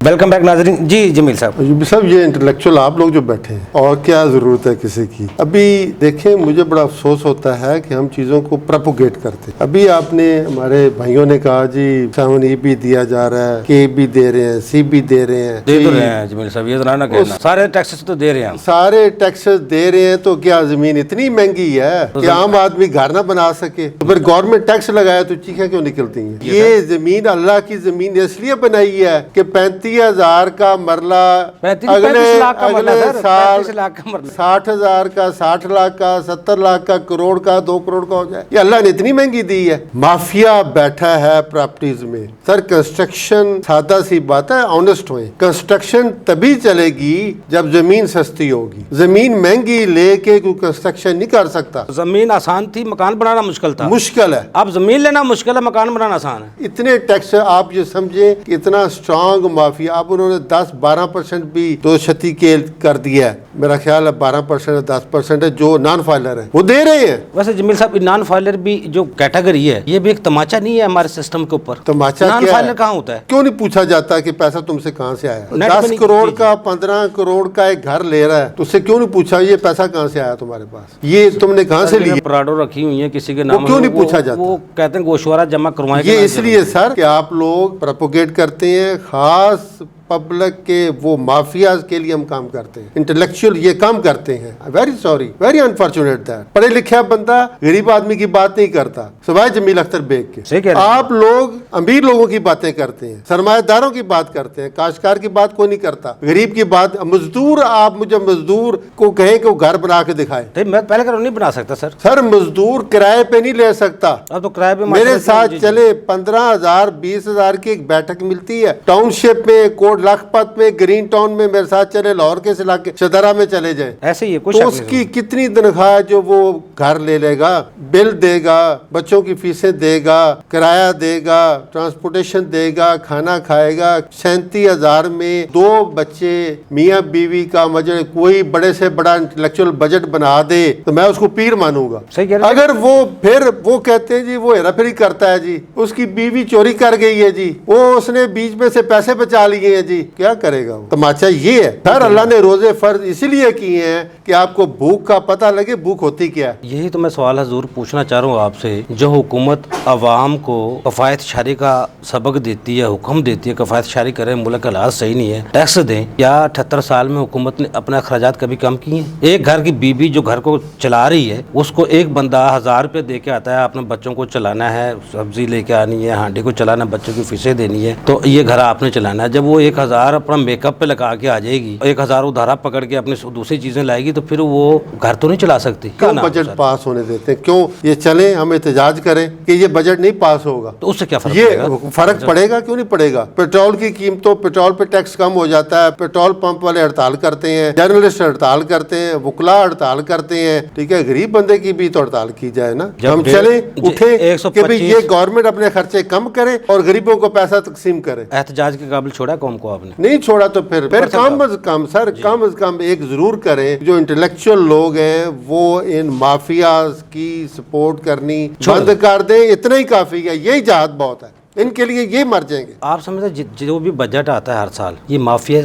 वेलकम बैक नाजरीन। जी जमील साहब। सब ये इंटेलेक्चुअल आप लोग जो बैठे हैं, और क्या जरूरत है किसी की। अभी देखें, मुझे बड़ा अफसोस होता है कि हम चीजों को प्रोपोगेट करते हैं। अभी आपने हमारे भाइयों ने कहा जी 7E भी दिया जा रहा है, के भी दे रहे हैं, सी भी दे रहे हैं। दे तो रहे हैं जमील साहब, ये ना कहना, सारे टैक्सेस तो दे रहे हैं। सारे टैक्सेस दे रहे हैं, तो क्या जमीन इतनी महंगी है कि आम आदमी घर ना बना सके? तो फिर गवर्नमेंट टैक्स लगाया तो चीखें क्यों निकलती हैं? ये जमीन अल्लाह की जमीन इसलिए बनाई है कि 35,000 का मरला अगले साल 60,000 का, 60 लाख का, 70 लाख का, करोड़ का, 2 करोड़ का हो जाए। ये अल्लाह ने इतनी महंगी दी है। माफिया बैठा है प्रॉपर्टीज में। सर कंस्ट्रक्शन, सादा सी बात है, ऑनेस्ट हुए, कंस्ट्रक्शन तभी चलेगी जब जमीन सस्ती होगी। जमीन महंगी लेके कोई कंस्ट्रक्शन नहीं कर सकता। जमीन आसान थी, मकान बनाना मुश्किल था। मुश्किल है। अब जमीन लेना मुश्किल है, मकान बनाना आसान है। इतने टैक्स आप ये समझे कि इतना स्ट्रांग माफिया। अब उन्होंने 10-12% भी तो क्षति के कर दिया है। मेरा ख्याल है 12% 10% है जो नॉन फाइलर है वो दे रहे हैं। वैसे जमील साहब, नॉन फाइलर भी जो कैटेगरी है, ये भी एक तमाचा नहीं है हमारे सिस्टम के ऊपर? तमाचा नॉन क्या फाइलर है? कहाँ होता है? क्यों नहीं पूछा जाता कि पैसा तुमसे कहाँ से आया? नेट पे 10 नहीं- करोड़ जी, का, 15 करोड़ का एक घर ले रहा है, तो उससे क्यों नहीं पूछा ये पैसा कहाँ से आया तुम्हारे पास? ये तुमने कहाँ से लिया? पराडो रखी हुई है किसी के नाम, क्यों नहीं पूछा जाता? वो कहते हैं गोशवारा जमा करवाएंगे। ये इसलिए सर कि आप लोग प्रोपोगेट करते हैं, खास पब्लिक के वो माफियाज के लिए हम काम करते हैं, इंटेलेक्चुअल ये काम करते हैं। Very sorry, very unfortunate that. पढ़े लिखा बंदा गरीब आदमी की बात नहीं करता, सिवाय जमील अख्तर बेग के। सही कह रहे हैं। आप लोग अमीर लोगों की बातें करते हैं, सरमाएदारों की बात करते हैं, काश्तकार की बात कोई नहीं करता, गरीब की बात। मजदूर, आप मुझे मजदूर को कहें कि वो घर बना के दिखाए। मैं पहले कर नहीं बना सकता सर। सर मजदूर किराए पे नहीं ले सकता। अब तो किराए पे मेरे साथ चले 15,000 20,000 की एक बैठक मिलती है टाउनशिप में, कोट लखपत में, ग्रीन टाउन में। मेरे साथ चले लाहौर के इलाके शदारा में चले जाए, ऐसे ही है, कुछ तो उसकी कितनी तनख्वाह जो वो घर ले लेगा, बिल देगा, बच्चों की फीसें देगा, किराया देगा, ट्रांसपोर्टेशन देगा, खाना खाएगा। 37,000 में 2 बच्चे, मियाँ बीवी का मजे, कोई बड़े से बड़ा इंटेलेक्चुअल बजट बना दे तो मैं उसको पीर मानूंगा। सही कह रहे हैं। अगर वो फिर वो कहते हैं जी वो हेराफेरी करता है जी, उसकी बीवी चोरी कर गई है जी, वो उसने बीच में से पैसे बचा लिए हैं जी, क्या करेगा वो? तमाचा ये है सर, अल्लाह ने रोजे फर्ज इसीलिए किए हैं कि आपको भूख का पता लगे भूख होती क्या है। यही तो मैं सवाल हजूर पूछना चाह रहा हूँ आपसे। जो हुकूमत अवाम को कफायत शारी का सबक देती है, हुक्म देती है कफायत शारी करें, मुल्क का हालात सही नहीं है, टैक्स दें, क्या 78 साल में हुकूमत ने अपने अखराजात कभी कम किए हैं? एक घर की बीबी जो घर को चला रही है, उसको एक बंदा 1000 रुपये दे के आता है, अपने बच्चों को चलाना है, सब्जी लेके आनी है, हांडी को चलाना, बच्चों की फीसें देनी है, तो ये घर आपने चलाना है। जब वो 1000 अपना मेकअप पे लगा के आ जाएगी, 1000 उधारा पकड़ के अपनी दूसरी चीजें लाएगी, तो फिर वो घर तो नहीं चला सकती। क्यों बजट पास होने देते हैं? क्यों ये चले, हम एहतजाज करें कि ये बजट नहीं पास होगा, तो उससे क्या फर्क ये पड़ेगा? फर्क पड़ेगा? क्यों नहीं पड़ेगा? पेट्रोल की कीमतों, पेट्रोल पे टैक्स कम हो जाता है, पेट्रोल पंप वाले हड़ताल करते हैं, जर्नलिस्ट हड़ताल करते हैं, वकला हड़ताल करते हैं, ठीक है, गरीब बंदे की भी तो हड़ताल की जाए ना। हम चले उठे कि भाई ये गवर्नमेंट अपने खर्चे कम करे और गरीबों को पैसा तकसीम करे। एहतजाज के काबिल छोड़ा कौम को आपने? नहीं छोड़ा तो फिर कम अज कम सर, कम अज कम एक जरूर करें, जो इंटेलेक्चुअल लोग हैं वो इन माफियाज की सपोर्ट करनी बंद कर दें, इतना ही काफी है। यही जहाद बहुत है, इनके लिए ये मर जाएंगे। आप समझते जो भी बजट आता है हर साल, ये माफिया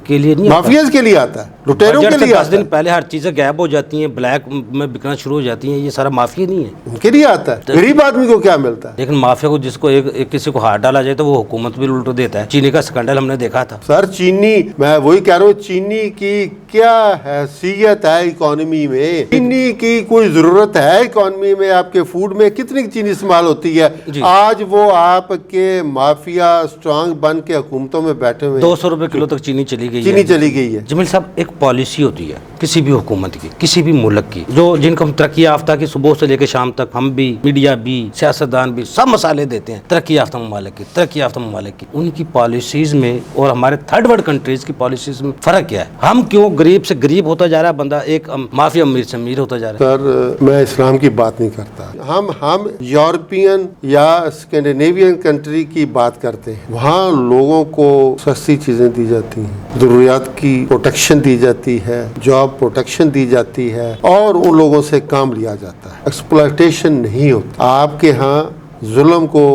के लिए नहीं, माफियाज के लिए आता है, लुटेरों के लिए 10 आता दिन है, पहले हर चीजें गायब हो जाती हैं, ब्लैक में बिकना शुरू हो जाती हैं, ये सारा माफिया नहीं है। उनके लिए आता है। गरीब आदमी को क्या मिलता है? लेकिन माफिया को जिसको एक किसी को हाथ डाला जाए तो वो हुकूमत भी उल्टो देता है। चीनी का स्कैंडल हमने देखा था सर। चीनी, मैं वही कह रहा हूँ, चीनी की क्या हैसियत है इकोनॉमी में? चीनी की कोई जरूरत है इकोनॉमी में? आपके फूड में कितनी चीनी इस्तेमाल होती है? आज वो आपके माफिया स्ट्रांग बन के हुकूमतों में बैठे हुए, 200 रुपए किलो तक चीनी चली गई चीनी चली गई है। जमील साहब, एक पॉलिसी होती है किसी भी हुकूमत की, किसी भी मुल्क की, जो जिनको हम तरक्की याफ्ता की सुबह से लेकर शाम तक, हम भी, मीडिया भी, सियासतदान भी, सब मसाले देते हैं तरक्की याफ्ता ममालिक की, तरक्की याफ्ता ममालिक की। उनकी पॉलिसीज में और हमारे थर्ड वर्ल्ड कंट्रीज की पॉलिसीज में फर्क क्या है? हम क्यों गरीब से गरीब होता जा रहा है बंदा, एक माफिया अमीर से अमीर होता जा रहा है? सर मैं इस्लाम की बात नहीं करता, हम यूरोपियन या स्कैंडिनेवियन कंट्री की बात करते हैं। वहाँ लोगों को सस्ती चीजें दी जाती हैं, जरूरियात की प्रोटेक्शन दी जाती है, जॉब प्रोटेक्शन दी जाती है, और उन लोगों से काम लिया जाता है। एक्सप्लॉयटेशन नहीं होता। आपके यहाँ जुल्म को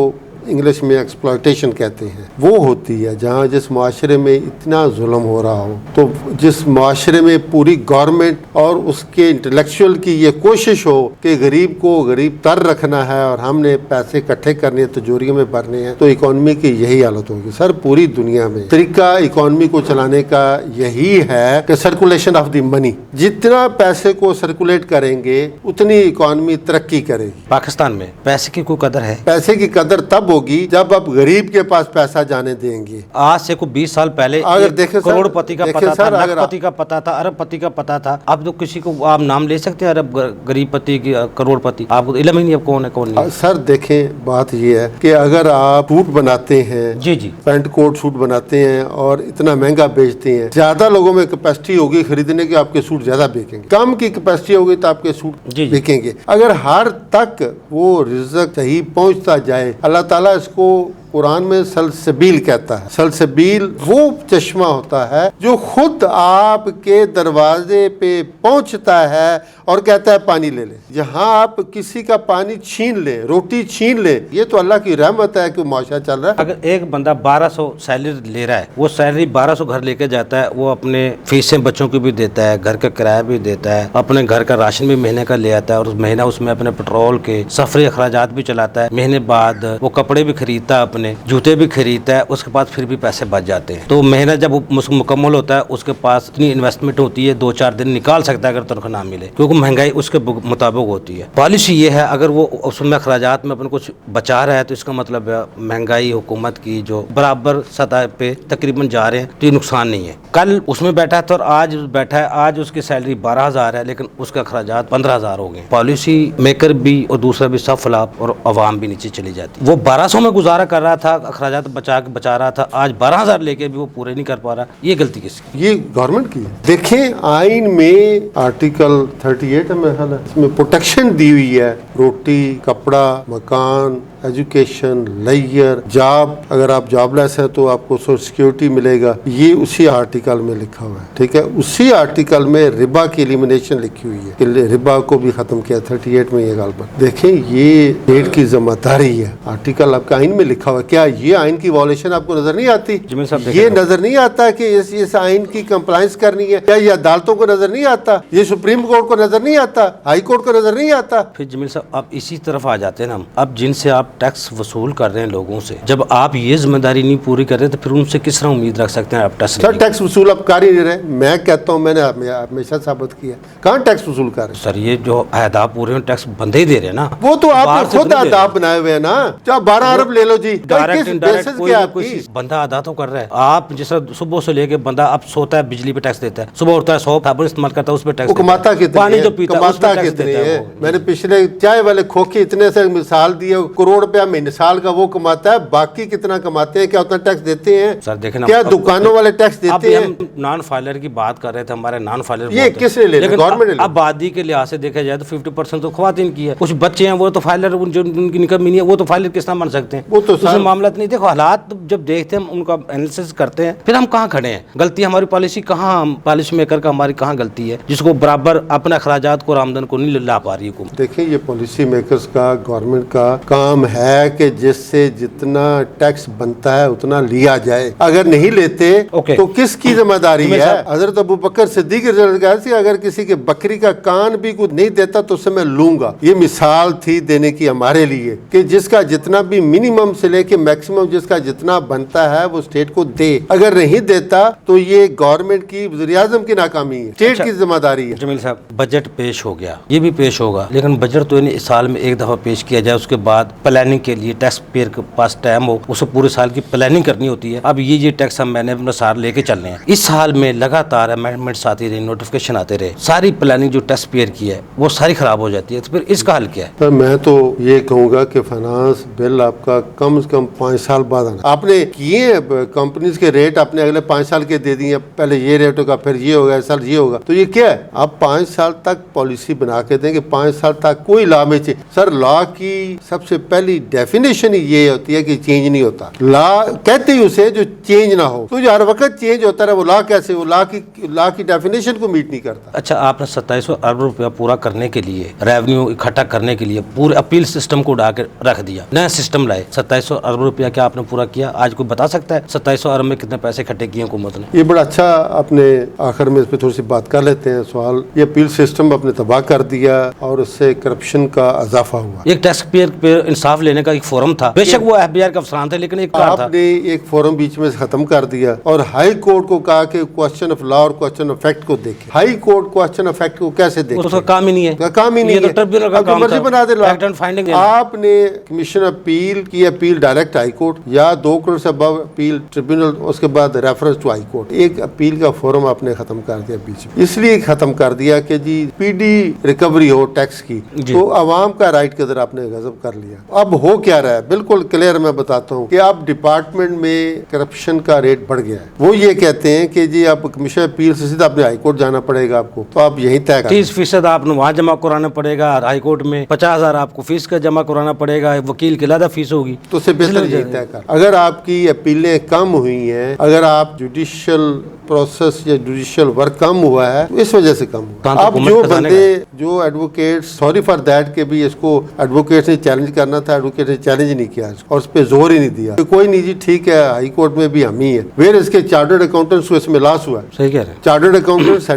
इंग्लिश में एक्सप्लॉयटेशन कहते हैं, वो होती है जहाँ जिस माशरे में इतना जुल्म हो रहा हो, तो जिस माशरे में पूरी गवर्नमेंट और उसके इंटेलेक्चुअल की ये कोशिश हो कि गरीब को गरीब तर रखना है और हमने पैसे इकट्ठे करने हैं, तिजोरियों में भरने हैं, तो इकोनॉमी की यही हालत होगी। सर पूरी दुनिया में तरीका इकोनॉमी को चलाने का यही है कि सर्कुलेशन ऑफ द मनी, जितना पैसे को सर्कुलेट करेंगे उतनी इकोनॉमी तरक्की करेगी। पाकिस्तान में पैसे की कोई कदर है? पैसे की कदर तब होगी जब आप गरीब के पास पैसा जाने देंगे। आज से कोई 20 साल पहले अगर देखें सर, करोड़पति का देखें पता सर, था, अगर लाखपति का पता था, अरबपति का पता था। अब तो किसी को आप नाम ले सकते हैं अरब गरीबपति की, करोड़पति? आपको इल्म ही नहीं अब कौन है कौन नहीं। सर देखें बात ये है कि अगर आप सूट बनाते हैं, जी जी, पैंट कोट सूट बनाते हैं और इतना महंगा बेचते हैं, ज्यादा लोगों में कैपेसिटी होगी खरीदने की, आपके सूट ज्यादा बिकेंगे। कम की कैपेसिटी होगी तो आपके सूट जी। बिकेंगे। अगर हर तक वो रिज़्क सही पहुंचता जाए, अल्लाह ताला इसको कुरान में सलसबील कहता है। सलसबील वो चश्मा होता है जो खुद आपके दरवाजे पे पहुंचता है और कहता है पानी ले ले। जहां आप किसी का पानी छीन ले, रोटी छीन ले, ये तो अल्लाह की रहमत है कि मुआशरा चल रहा है। अगर एक बंदा 1200 सैलरी ले रहा है, वो सैलरी 1200 घर लेके जाता है, वो अपने फीसें बच्चों की भी देता है, घर का किराया भी देता है, अपने घर का राशन भी महीने का ले आता है, और उस महीना उसमें अपने पेट्रोल के सफरी अखराजात भी चलाता है। महीने बाद वो कपड़े भी खरीदता है, अपने जूते भी खरीदता है, उसके पास फिर भी पैसे बच जाते हैं। तो महीना जब मुकम्मल होता है, उसके पास इतनी इन्वेस्टमेंट होती है 2-4 दिन निकाल सकता है अगर तनख्वाह ना मिले, क्योंकि महंगाई उसके मुताबिक होती है। पॉलिसी ये है, अगर वो उसमें अखराजात में अपन कुछ बचा रहा है तो इसका मतलब है महंगाई हुकूमत की जो बराबर सतह पे तकरीबन जा रहे हैं, तो ये नुकसान नहीं है। कल उसमें बैठा था और आज बैठा है, आज उसकी सैलरी 12,000 है लेकिन उसके अखराजात 15,000 हो गए। पॉलिसी मेकर भी और दूसरा भी सब फलाप, और आवाम भी नीचे चली जाती। वो 1200 में गुजारा कर रहा था, अखराजात बचा रहा था, आज 12,000 लेके भी वो पूरे नहीं कर पा रहा। ये गलती किसकी? ये गवर्नमेंट की है। देखें आइन में आर्टिकल 38 है मेरा ख्याल है, इसमें प्रोटेक्शन दी हुई है, रोटी, कपड़ा, मकान, एजुकेशन, लेयर, जॉब। अगर आप जॉबलेस है तो आपको सोशल सिक्योरिटी मिलेगा, ये उसी आर्टिकल में लिखा हुआ है। ठीक है, उसी आर्टिकल में रिबा की एलिमिनेशन लिखी हुई है कि रिबा को भी खत्म किया 38 में। ये गालबन देखें, ये स्टेट की जिम्मेदारी है। आर्टिकल आपका आइन में लिखा हुआ है। क्या ये आइन की वॉल्यूशन आपको नजर नहीं आती? ये नजर नहीं आता कि इस आइन की कंप्लायंस करनी है? क्या ये अदालतों को नजर नहीं आता? ये सुप्रीम कोर्ट को नजर नहीं आता? हाई कोर्ट को नजर नहीं आता? फिर जमील साहब आप इसी तरफ आ जाते हैं ना, अब जिनसे आप टैक्स वसूल कर रहे हैं लोगों से, जब आप ये जिम्मेदारी नहीं पूरी कर रहे तो फिर उनसे किस तरह उम्मीद रख सकते हैं आप टैक्स? सर टैक्स वसूल आप कर ही नहीं रहे। मैं कहता हूँ, मैंने हमेशा साबित किया, कहाँ टैक्स वसूल कर रहे? सर ये जो अहदाफ पूरे टैक्स बंदे ही दे रहे हैं ना, वो तो आपने खुद अहदाफ बनाए हुए हैं ना। चाहे 12 अरब ले लो जी, डायरेक्ट इनडायरेक्ट कोई बंदा अदा तो कर रहा है। आप जिस सुबह से लेके बंदा अब सोता है बिजली पे टैक्स देता है, सुबह उठता है 100 साबुन इस्तेमाल करता है उस पे टैक्स, कमाता कितने, पानी जो पीता है उस पे टैक्स देता है। मैंने पिछले चाय वाले खोखे इतने से मिसाल दिए, करोड़ रुपया महीने साल का वो कमाता है, बाकी कितना कमाते हैं? क्या उतना टैक्स देते हैं? सर देखें ना, क्या दुकानों वाले टैक्स देते हैं? हम नॉन फाइलर की बात कर रहे थे, हमारे नॉन फाइलर ये किसने ले लिया? गवर्नमेंट ने। आबादी के लिहाज से देखा जाए तो 50% तो ख्वातीन की है, कुछ बच्चे हैं वो तो फाइलर, उनकी इनकम नहीं है, वो तो फाइलर किस तरह बन सकते हैं? वो तो मामला नहीं। देखो हालात जब देखते हैं, उनका एनालिसिस करते हैं, फिर हम कहाँ खड़े हैं, गलती हमारी पॉलिसी कहाँ, पॉलिसी मेकर का हमारी कहाँ गलती है, जिसको बराबर अपने अखराजात को, आमदन को नहीं ला पा रही हुकूमत। देखिए ये पॉलिसी मेकर्स का, गवर्नमेंट का काम है कि जिससे जितना टैक्स बनता है उतना लिया जाए। अगर नहीं लेते तो किसकी जिम्मेदारी है? हजरत अबू बकर सिद्दीक अगर किसी के बकरी का कान भी कुछ नहीं देता तो उसे मैं लूंगा। ये मिसाल थी देने की हमारे लिए कि जिसका जितना भी मिनिमम से लेके मैक्सिमम जिसका जितना बनता है वो स्टेट को दे। अगर नहीं देता तो ये गवर्नमेंट की, वज़ीर आज़म की नाकामी है, स्टेट की जिम्मेदारी है। जमील साहब बजट पेश हो गया, ये भी पेश होगा, लेकिन बजट तो इस साल में एक दफा पेश किया जाए, उसके बाद प्लानिंग के लिए टैक्स पेयर के पास टाइम हो, उसे पूरे साल की प्लानिंग करनी होती है। अब ये टैक्स हम मैंने अपना साल लेके चलने हैं, इस साल में लगातार अमेंडमेंट्स आती रही, नोटिफिकेशन आते रहे, सारी प्लानिंग जो टैक्स पेयर की है वो सारी खराब हो जाती है। तो फिर इसका हल क्या है? तो मैं तो ये कहूँगा कि फाइनेंस बिल आपका कम से कम 5 साल बाद आना। आपने किए कंपनीज के रेट आपने अगले 5 साल के दे दिए, पहले ये रेट होगा, फिर ये होगा, इस साल ये होगा, तो ये क्या है? आप 5 साल तक पॉलिसी बना के देंगे, 5 साल तक कोई लॉ में सर लॉ की सबसे पहले पहली डेफिनेशन ही ये होती है कि चेंज नहीं होता। लॉ कहते ही उसे जो चेंज ना हो, तो जो हर वक्त चेंज होता रहे वो लॉ कैसे, वो लॉ की डेफिनेशन को मीट नहीं करता। अच्छा, आपने 2700 अरब रुपया पूरा करने के लिए, रेवेन्यू इकट्ठा करने के लिए पूरे अपील सिस्टम को उड़ा के रख दिया, नया सिस्टम लाए। 2700 अरब रुपया क्या आपने पूरा किया? आज कोई बता सकता है 2700 अरब में कितने पैसे इकट्ठे किए हुकूमत ने? ये बड़ा अच्छा, आपने आखिर में इस पर थोड़ी सी बात कर लेते हैं सवाल। ये अपील सिस्टम अपने तबाह कर दिया और उससे करप्शन का इजाफा हुआ। एक टैक्स पेयर पे इंसाफ लेने का एक फोरम था, बेशक वो FBI के अफसरान थे, लेकिन एक कार था। आपने एक फोरम बीच में से खत्म कर दिया और हाई कोर्ट को कहा कि क्वेश्चन ऑफ लॉ और क्वेश्चन ऑफ फैक्ट को देखे। High court question of fact को कैसे देखे? उसका काम ही नहीं है, काम ही नहीं ये तो है, ट्रिब्यूनल का अब जो काम मर्जी था, बना दे। Fact and finding. आपने कमीशन अपील की अपील डायरेक्ट हाई कोर्ट या 2 करोड़ से अबव अपील ट्रिब्यूनल, उसके बाद रेफरेंस टू हाई कोर्ट। एक अपील का फोरम आपने खत्म कर दिया बीच में, इसलिए खत्म कर दिया कि जी पीडी रिकवरी हो टैक्स की, तो आवाम का राइट के अंदर आपने गजब कर लिया। अब हो क्या रहा है बिल्कुल क्लियर मैं बताता हूँ कि अब डिपार्टमेंट में करप्शन का रेट बढ़ गया है। वो ये कहते हैं कि जी आप कमीशन अपील से सीधा अपने हाई कोर्ट जाना पड़ेगा आपको, तो आप यही तय 30% आपने वहाँ जमा कराना पड़ेगा हाई कोर्ट में, 50,000 आपको फीस का जमा कराना पड़ेगा, वकील की अलग फीस होगी। तो उससे बेहतर यही तय कर, अगर आपकी अपीलें कम हुई हैं, अगर आप जुडिशियल प्रोसेस या जुडिशियल वर्क कम हुआ है तो इस वजह से कम हुआ। अब जो बंदे जो एडवोकेट, सॉरी फॉर दैट के भी इसको एडवोकेट ने चैलेंज करना था, एडवोकेट ने चैलेंज नहीं किया और उस पर जोर ही नहीं दिया कि कोई नहीं जी ठीक है, हाई कोर्ट में भी हम ही है। वेर इसके चार्टर्ड अकाउंटेंट्स को इसमें लॉस हुआ है। सही कह रहे हैं, चार्टर्ड अकाउंटेंट्स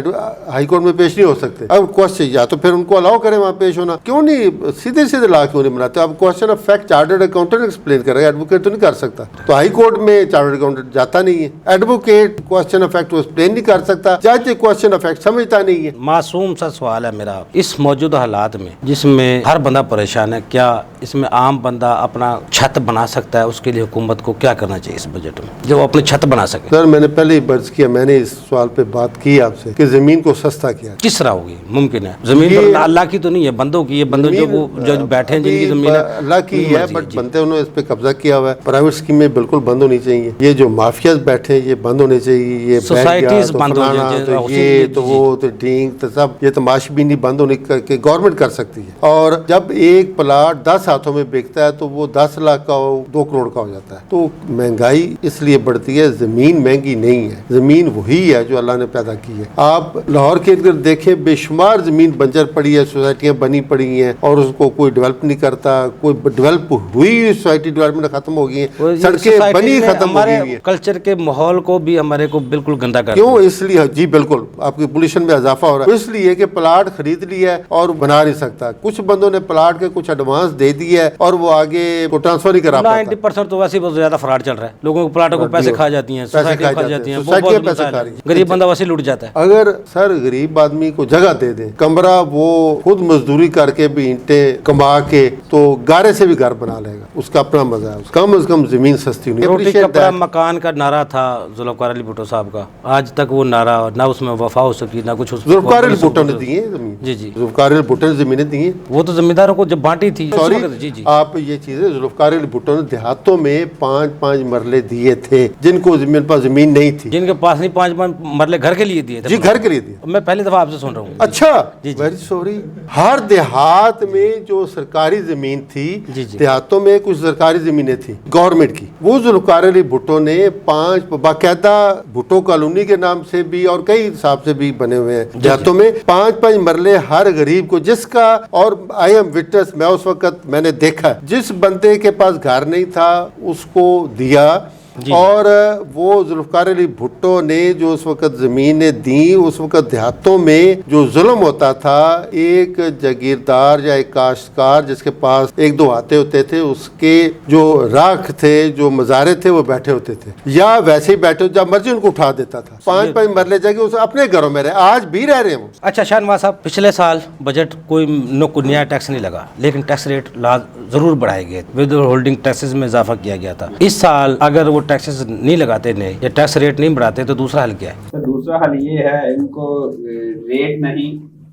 हाई कोर्ट में पेश नहीं हो सकते। अब क्वेश्चन या तो फिर उनको अलाउ करें वहाँ पेश होना, क्यों नहीं सीधे सीधे ला क्यों नहीं बनाते? अब question of fact chartered accountant explain करेगा, एडवोकेट तो नहीं कर सकता। तो हाई कोर्ट में चार्टर्ड अकाउंटेंट जाता नहीं है, एडवोकेट क्वेश्चन ऑफ फैक्ट को एक्सप्लेन नहीं कर सकता, जज क्वेश्चन ऑफ फैक्ट समझता नहीं है। मासूम सा सवाल है मेरा, इस मौजूदा हालात में जिसमें हर बंदा परेशान है, क्या इसमें आम बंदा अपना छत बना सकता है? उसके लिए हुकूमत को क्या करना चाहिए इस बजट में जो अपनी छत बना सके? सर मैंने पहले ही बर्ज किया, मैंने इस सवाल पे बात की आपसे कि जमीन को सस्ता किया किस तरह होगी? मुमकिन है? जमीन तो अल्लाह की तो नहीं है, बंदों की। ये बंदे जो बैठे हैं जिनकी जमीन अल्लाह की है, बट बनते उन्होंने इस पे कब्जा किया हुआ है। प्राइवेट स्कीमें बिल्कुल बंद होनी चाहिए। ये जो माफियाज बैठे हैं ये बंद होने चाहिए। ये सोसाइटीज बंद हो जाए, तो ये तो वो तो डींग तो सब ये तमाश भी नहीं बंद होने करके गवर्नमेंट कर सकती है। और जब एक प्लाट 10 हाथों में बिकता है तो वो 10 लाख का 2 करोड़ का हो जाता है। तो महंगाई इसलिए बढ़ती है, जमीन महंगी नहीं है, जमीन वही है जो अल्लाह ने पैदा की है। आप लाहौर के इर्द देखें बेशुमार जमीन बंजर पड़ी है, सोसाइटियां बनी पड़ी हैं और उसको कोई डेवलप नहीं करता। कोई डेवलप हुई सोसाइटी डेवलपमेंट खत्म हो गई है, सड़कें बनी खत्म हो गई है। कल्चर के माहौल को भी हमारे को बिल्कुल गंदा कर क्यों? इसलिए जी बिल्कुल आपकी पोल्यूशन में इजाफा हो रहा है, इसलिए कि प्लाट खरीद लिया है और बना नहीं सकता। कुछ बंदों ने प्लाट के कुछ एडवांस दे दिया है और वो आगे को ट्रांसफर नहीं करा पाता। 90% तो वैसे ही बहुत ज्यादा फ्रॉड चल रहा है। लोगों को प्लाटों को पैसे खा जाती हैं, सोसाइटियां खा जाती हैं, सोसाइटियां पैसे खा रही हैं, गरीब बंदा वैसे लूट जाता है। अगर सर गरीब आदमी को जगह दे दे, कमरा वो खुद मजदूरी करके भी ईंटें कमा के तो गारे से भी घर बना लेगा, उसका अपना मजा है। कम से कम जमीन सस्ती होनी। रोटी कपड़ा मकान का नारा था जुल्फकार अली भुट्टो साहब का, आज तक वो नारा ना उसमें वफा हो सकी ना कुछ। जुल्फकार अली भुट्टो ने दी है जमीन, जी जी, जुल्फकार अली भुट्टो ने जमीनें दी हैं, वो तो जमींदारों को जब बांटी थी। सॉरी जी जी, आप ये चीजें जुल्फकार अली भुट्टो ने देहातों में 5-5 मरले दिए थे जिनको जमीन पर जमीन नहीं थी, जिनके पास नहीं 5 मरले घर के लिए दिए थे। जी घर के लिए दिए। मैं पहली दफा आपसे सुन रहा हूँ। अच्छा, वेरी सॉरी। हर देहात में जो सरकारी जमीन थी, देहातों में कुछ सरकारी जमीनें थी गवर्नमेंट की, वो जुल्फकार अली भुट्टो ने 5 बाकायदा भुट्टो कॉलोनी के नाम से भी और कई हिसाब से भी बने हुए हैं देहातों में 5-5 मरले हर गरीब को, जिसका और आई एम विटनेस, मैं उस वक्त मैंने देखा जिस बंदे के पास घर नहीं था उसको दिया। और वो जुल्फकार अली भुट्टो ने जो उस वक्त जमीनें दी, उस वक्त देहातों में जो जुल्म होता था, एक जागीरदार या एक काश्तकार जिसके पास 1-2 हाथे होते थे, उसके जो राख थे, जो मजारे थे, वो बैठे होते थे या वैसे ही बैठे, जब मर्जी उनको उठा देता था। 5-5 मरले जाके उस अपने घरों में रहे, आज भी रह रहे हैं वो। अच्छा शाहनवाज साहब, पिछले साल बजट कोई नया टैक्स नहीं लगा, लेकिन टैक्स रेट जरूर बढ़ाए गए, विद होल्डिंग टैक्सेस में इजाफा किया गया था। इस साल अगर वो टैक्सेस नहीं लगाते नए या टैक्स रेट नहीं बढ़ाते तो दूसरा हल क्या है? तो दूसरा हल ये है, इनको रेट नहीं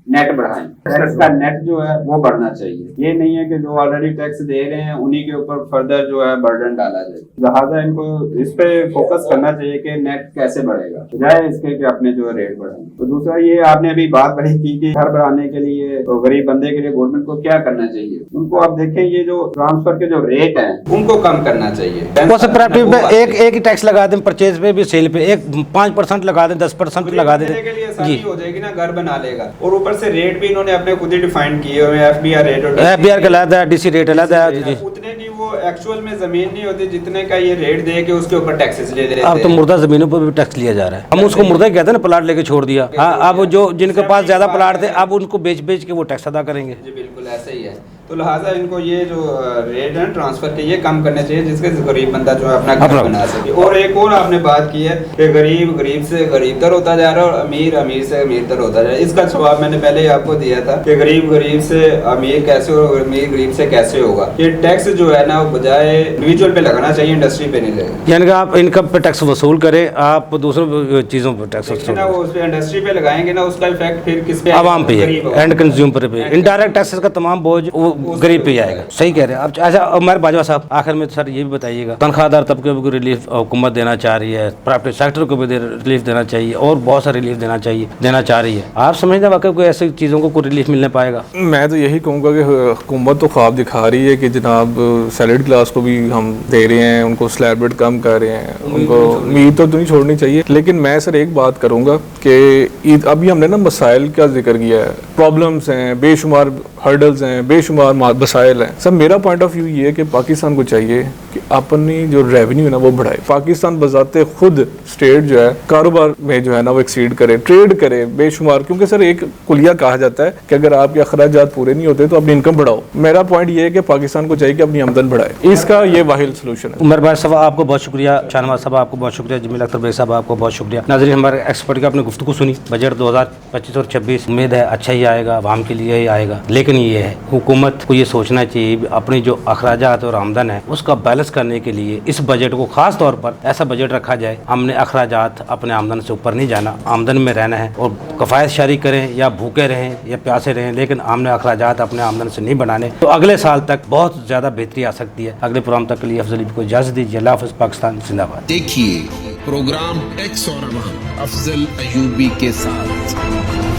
नेट बढ़ाएं, टैक्स का नेट जो है वो बढ़ना चाहिए। ये नहीं है कि जो ऑलरेडी टैक्स दे रहे हैं उन्हीं के ऊपर फर्दर जो है बर्डन डाला जाए। लिहाजा इनको इस पे फोकस करना चाहिए कि नेट कैसे बढ़ेगा, बजाय इसके कि अपने जो रेट बढ़ाएं। तो दूसरा ये आपने अभी बात बड़ी की कि घर बढ़ाने के लिए तो गरीब बंदे के लिए गवर्नमेंट को क्या करना चाहिए। उनको आप देखें, ये जो ट्रांसफर के जो रेट हैं उनको कम करना चाहिए। वो सब प्रॉपर्टी पे एक ही टैक्स लगा दें, परचेज पे भी, सेल पे एक 5% लगा दें, 10% लगा दें के लिए आसानी हो जाएगी ना, घर बना लेगा। और ऊपर से रेट भी इन्होंने अपने खुद ही डिफाइन किए हुए हैं, FBR रेट और FBR का अलग है, DC रेट अलग है। उतने की वो एक्चुअल में जमीन नहीं होती जितने का ये रेट दे के उसके ऊपर टैक्सेस ले लेते हैं। अब तो मुर्दा जमीनों पर भी टैक्स लिया जा रहा है। हम उसको मुर्दा ही कहते हैं ना, प्लाट लेके छोड़ दिया। हाँ, अब जो जिनके पास ज्यादा प्लाट थे अब उनको बेच के वो टैक्स अदा करेंगे। जी बिल्कुल ऐसा ही है। तो लिहाजा इनको ये जो रेट है ट्रांसफर के ये कम करने चाहिए, जिसके गरीब बंदा जो है अपना घर बना सके। और एक और आपने बात की है कि गरीब से गरीबतर होता जा रहा है और अमीर से अमीरतर होता जा रहा है। इसका जवाब मैंने पहले ही आपको दिया था कि गरीब से अमीर कैसे और अमीर गरीब से कैसे होगा। ये टैक्स जो है ना वो बजाय इंडिविजुअल पे लगाना चाहिए, इंडस्ट्री पे नहीं लगेगा। यानी कि आप इनकम पे टैक्स वसूल करें, आप दूसरों चीजों पर टैक्स वसूल ना, वो उस पे इंडस्ट्री पे लगाएंगे ना, उसका इफेक्ट फिर किस पे, आवाम पे है, एंड कंज्यूमर पे। इनडायरेक्ट टैक्सेस का तमाम बोझ गरीब पे आएगा। सही कह रहे हैं आप। अच्छा उमर बाजवा साहब, आखिर में सर ये भी बताइएगा, तनख्वाहदार तबके को रिलीफ हुकूमत देना चाह रही है, प्राइवेट सेक्टर को भी रिलीफ देना चाहिए और बहुत सारा रिलीफ देना चाह रही है। आप समझते हैं वाकई कोई ऐसी चीज़ों को कोई रिलीफ मिलने पाएगा? मैं तो यही कहूँगा कि हुकूमत तो ख्वाब दिखा रही है कि जनाब सैलरीड क्लास को भी हम दे रहे हैं, उनको स्लैब रेट कम कर रहे हैं, उनको उम्मीद तो नहीं छोड़नी चाहिए। लेकिन मैं सर एक बात करूँगा कि अभी हमने ना मसाइल का जिक्र किया है, प्रॉब्लम्स हैं, बेशुमार हर्डल्स हैं, बेशुमार मसाइल हैं। सर मेरा पॉइंट ऑफ व्यू ये है कि पाकिस्तान को चाहिए कि अपनी जो रेवेन्यू है ना वो बढ़ाए। पाकिस्तान बजाते खुद स्टेट जो है कारोबार में जो है ना वो एक्सीड करे, ट्रेड करे बेशुमार। क्योंकि सर एक कुलिया कहा जाता है कि अगर आपके अखराजात पूरे नहीं होते तो अपनी इनकम बढ़ाओ। मेरा पॉइंट ये है कि पाकिस्तान को चाहिए कि अपनी आमदन बढ़ाए। इसका ये वाहिद सोल्यूशन है। उमर भाई साहब आपको बहुत शुक्रिया, शाहनवाज साहब आपको बहुत शुक्रिया, जमील अख्तर भाई साहब आपको बहुत शुक्रिया। नाज़रीन, हमारे एक्सपर्ट की आपने गुफ्तगू सुनी। बजट 2025 और 26 उम्मीद है अच्छा ही आएगा, आवाम के लिए ही आएगा। लेकिन ये है हुकूमत को ये सोचना चाहिए अपनी जो अखराजात और आमदन है उसका बैलेंस करने के लिए इस बजट को खास तौर पर ऐसा बजट रखा जाए, हमने अखराजात अपने आमदन से ऊपर नहीं जाना, आमदन में रहना है और कफ़ायत शारी करें या भूखे रहें या प्यासे रहें, लेकिन हमने अखराजात अपने आमदन से नहीं बनाने। तो अगले साल तक बहुत ज़्यादा बेहतरी आ सकती है। अगले प्रोग्राम तक के लिए अफजल को इजाज़त दीजिए। अल्लाह हाफ़िज़। पाकिस्तान जिंदाबाद। देखिए प्रोग्राम टैक्स और अफजल अयूबी के साथ।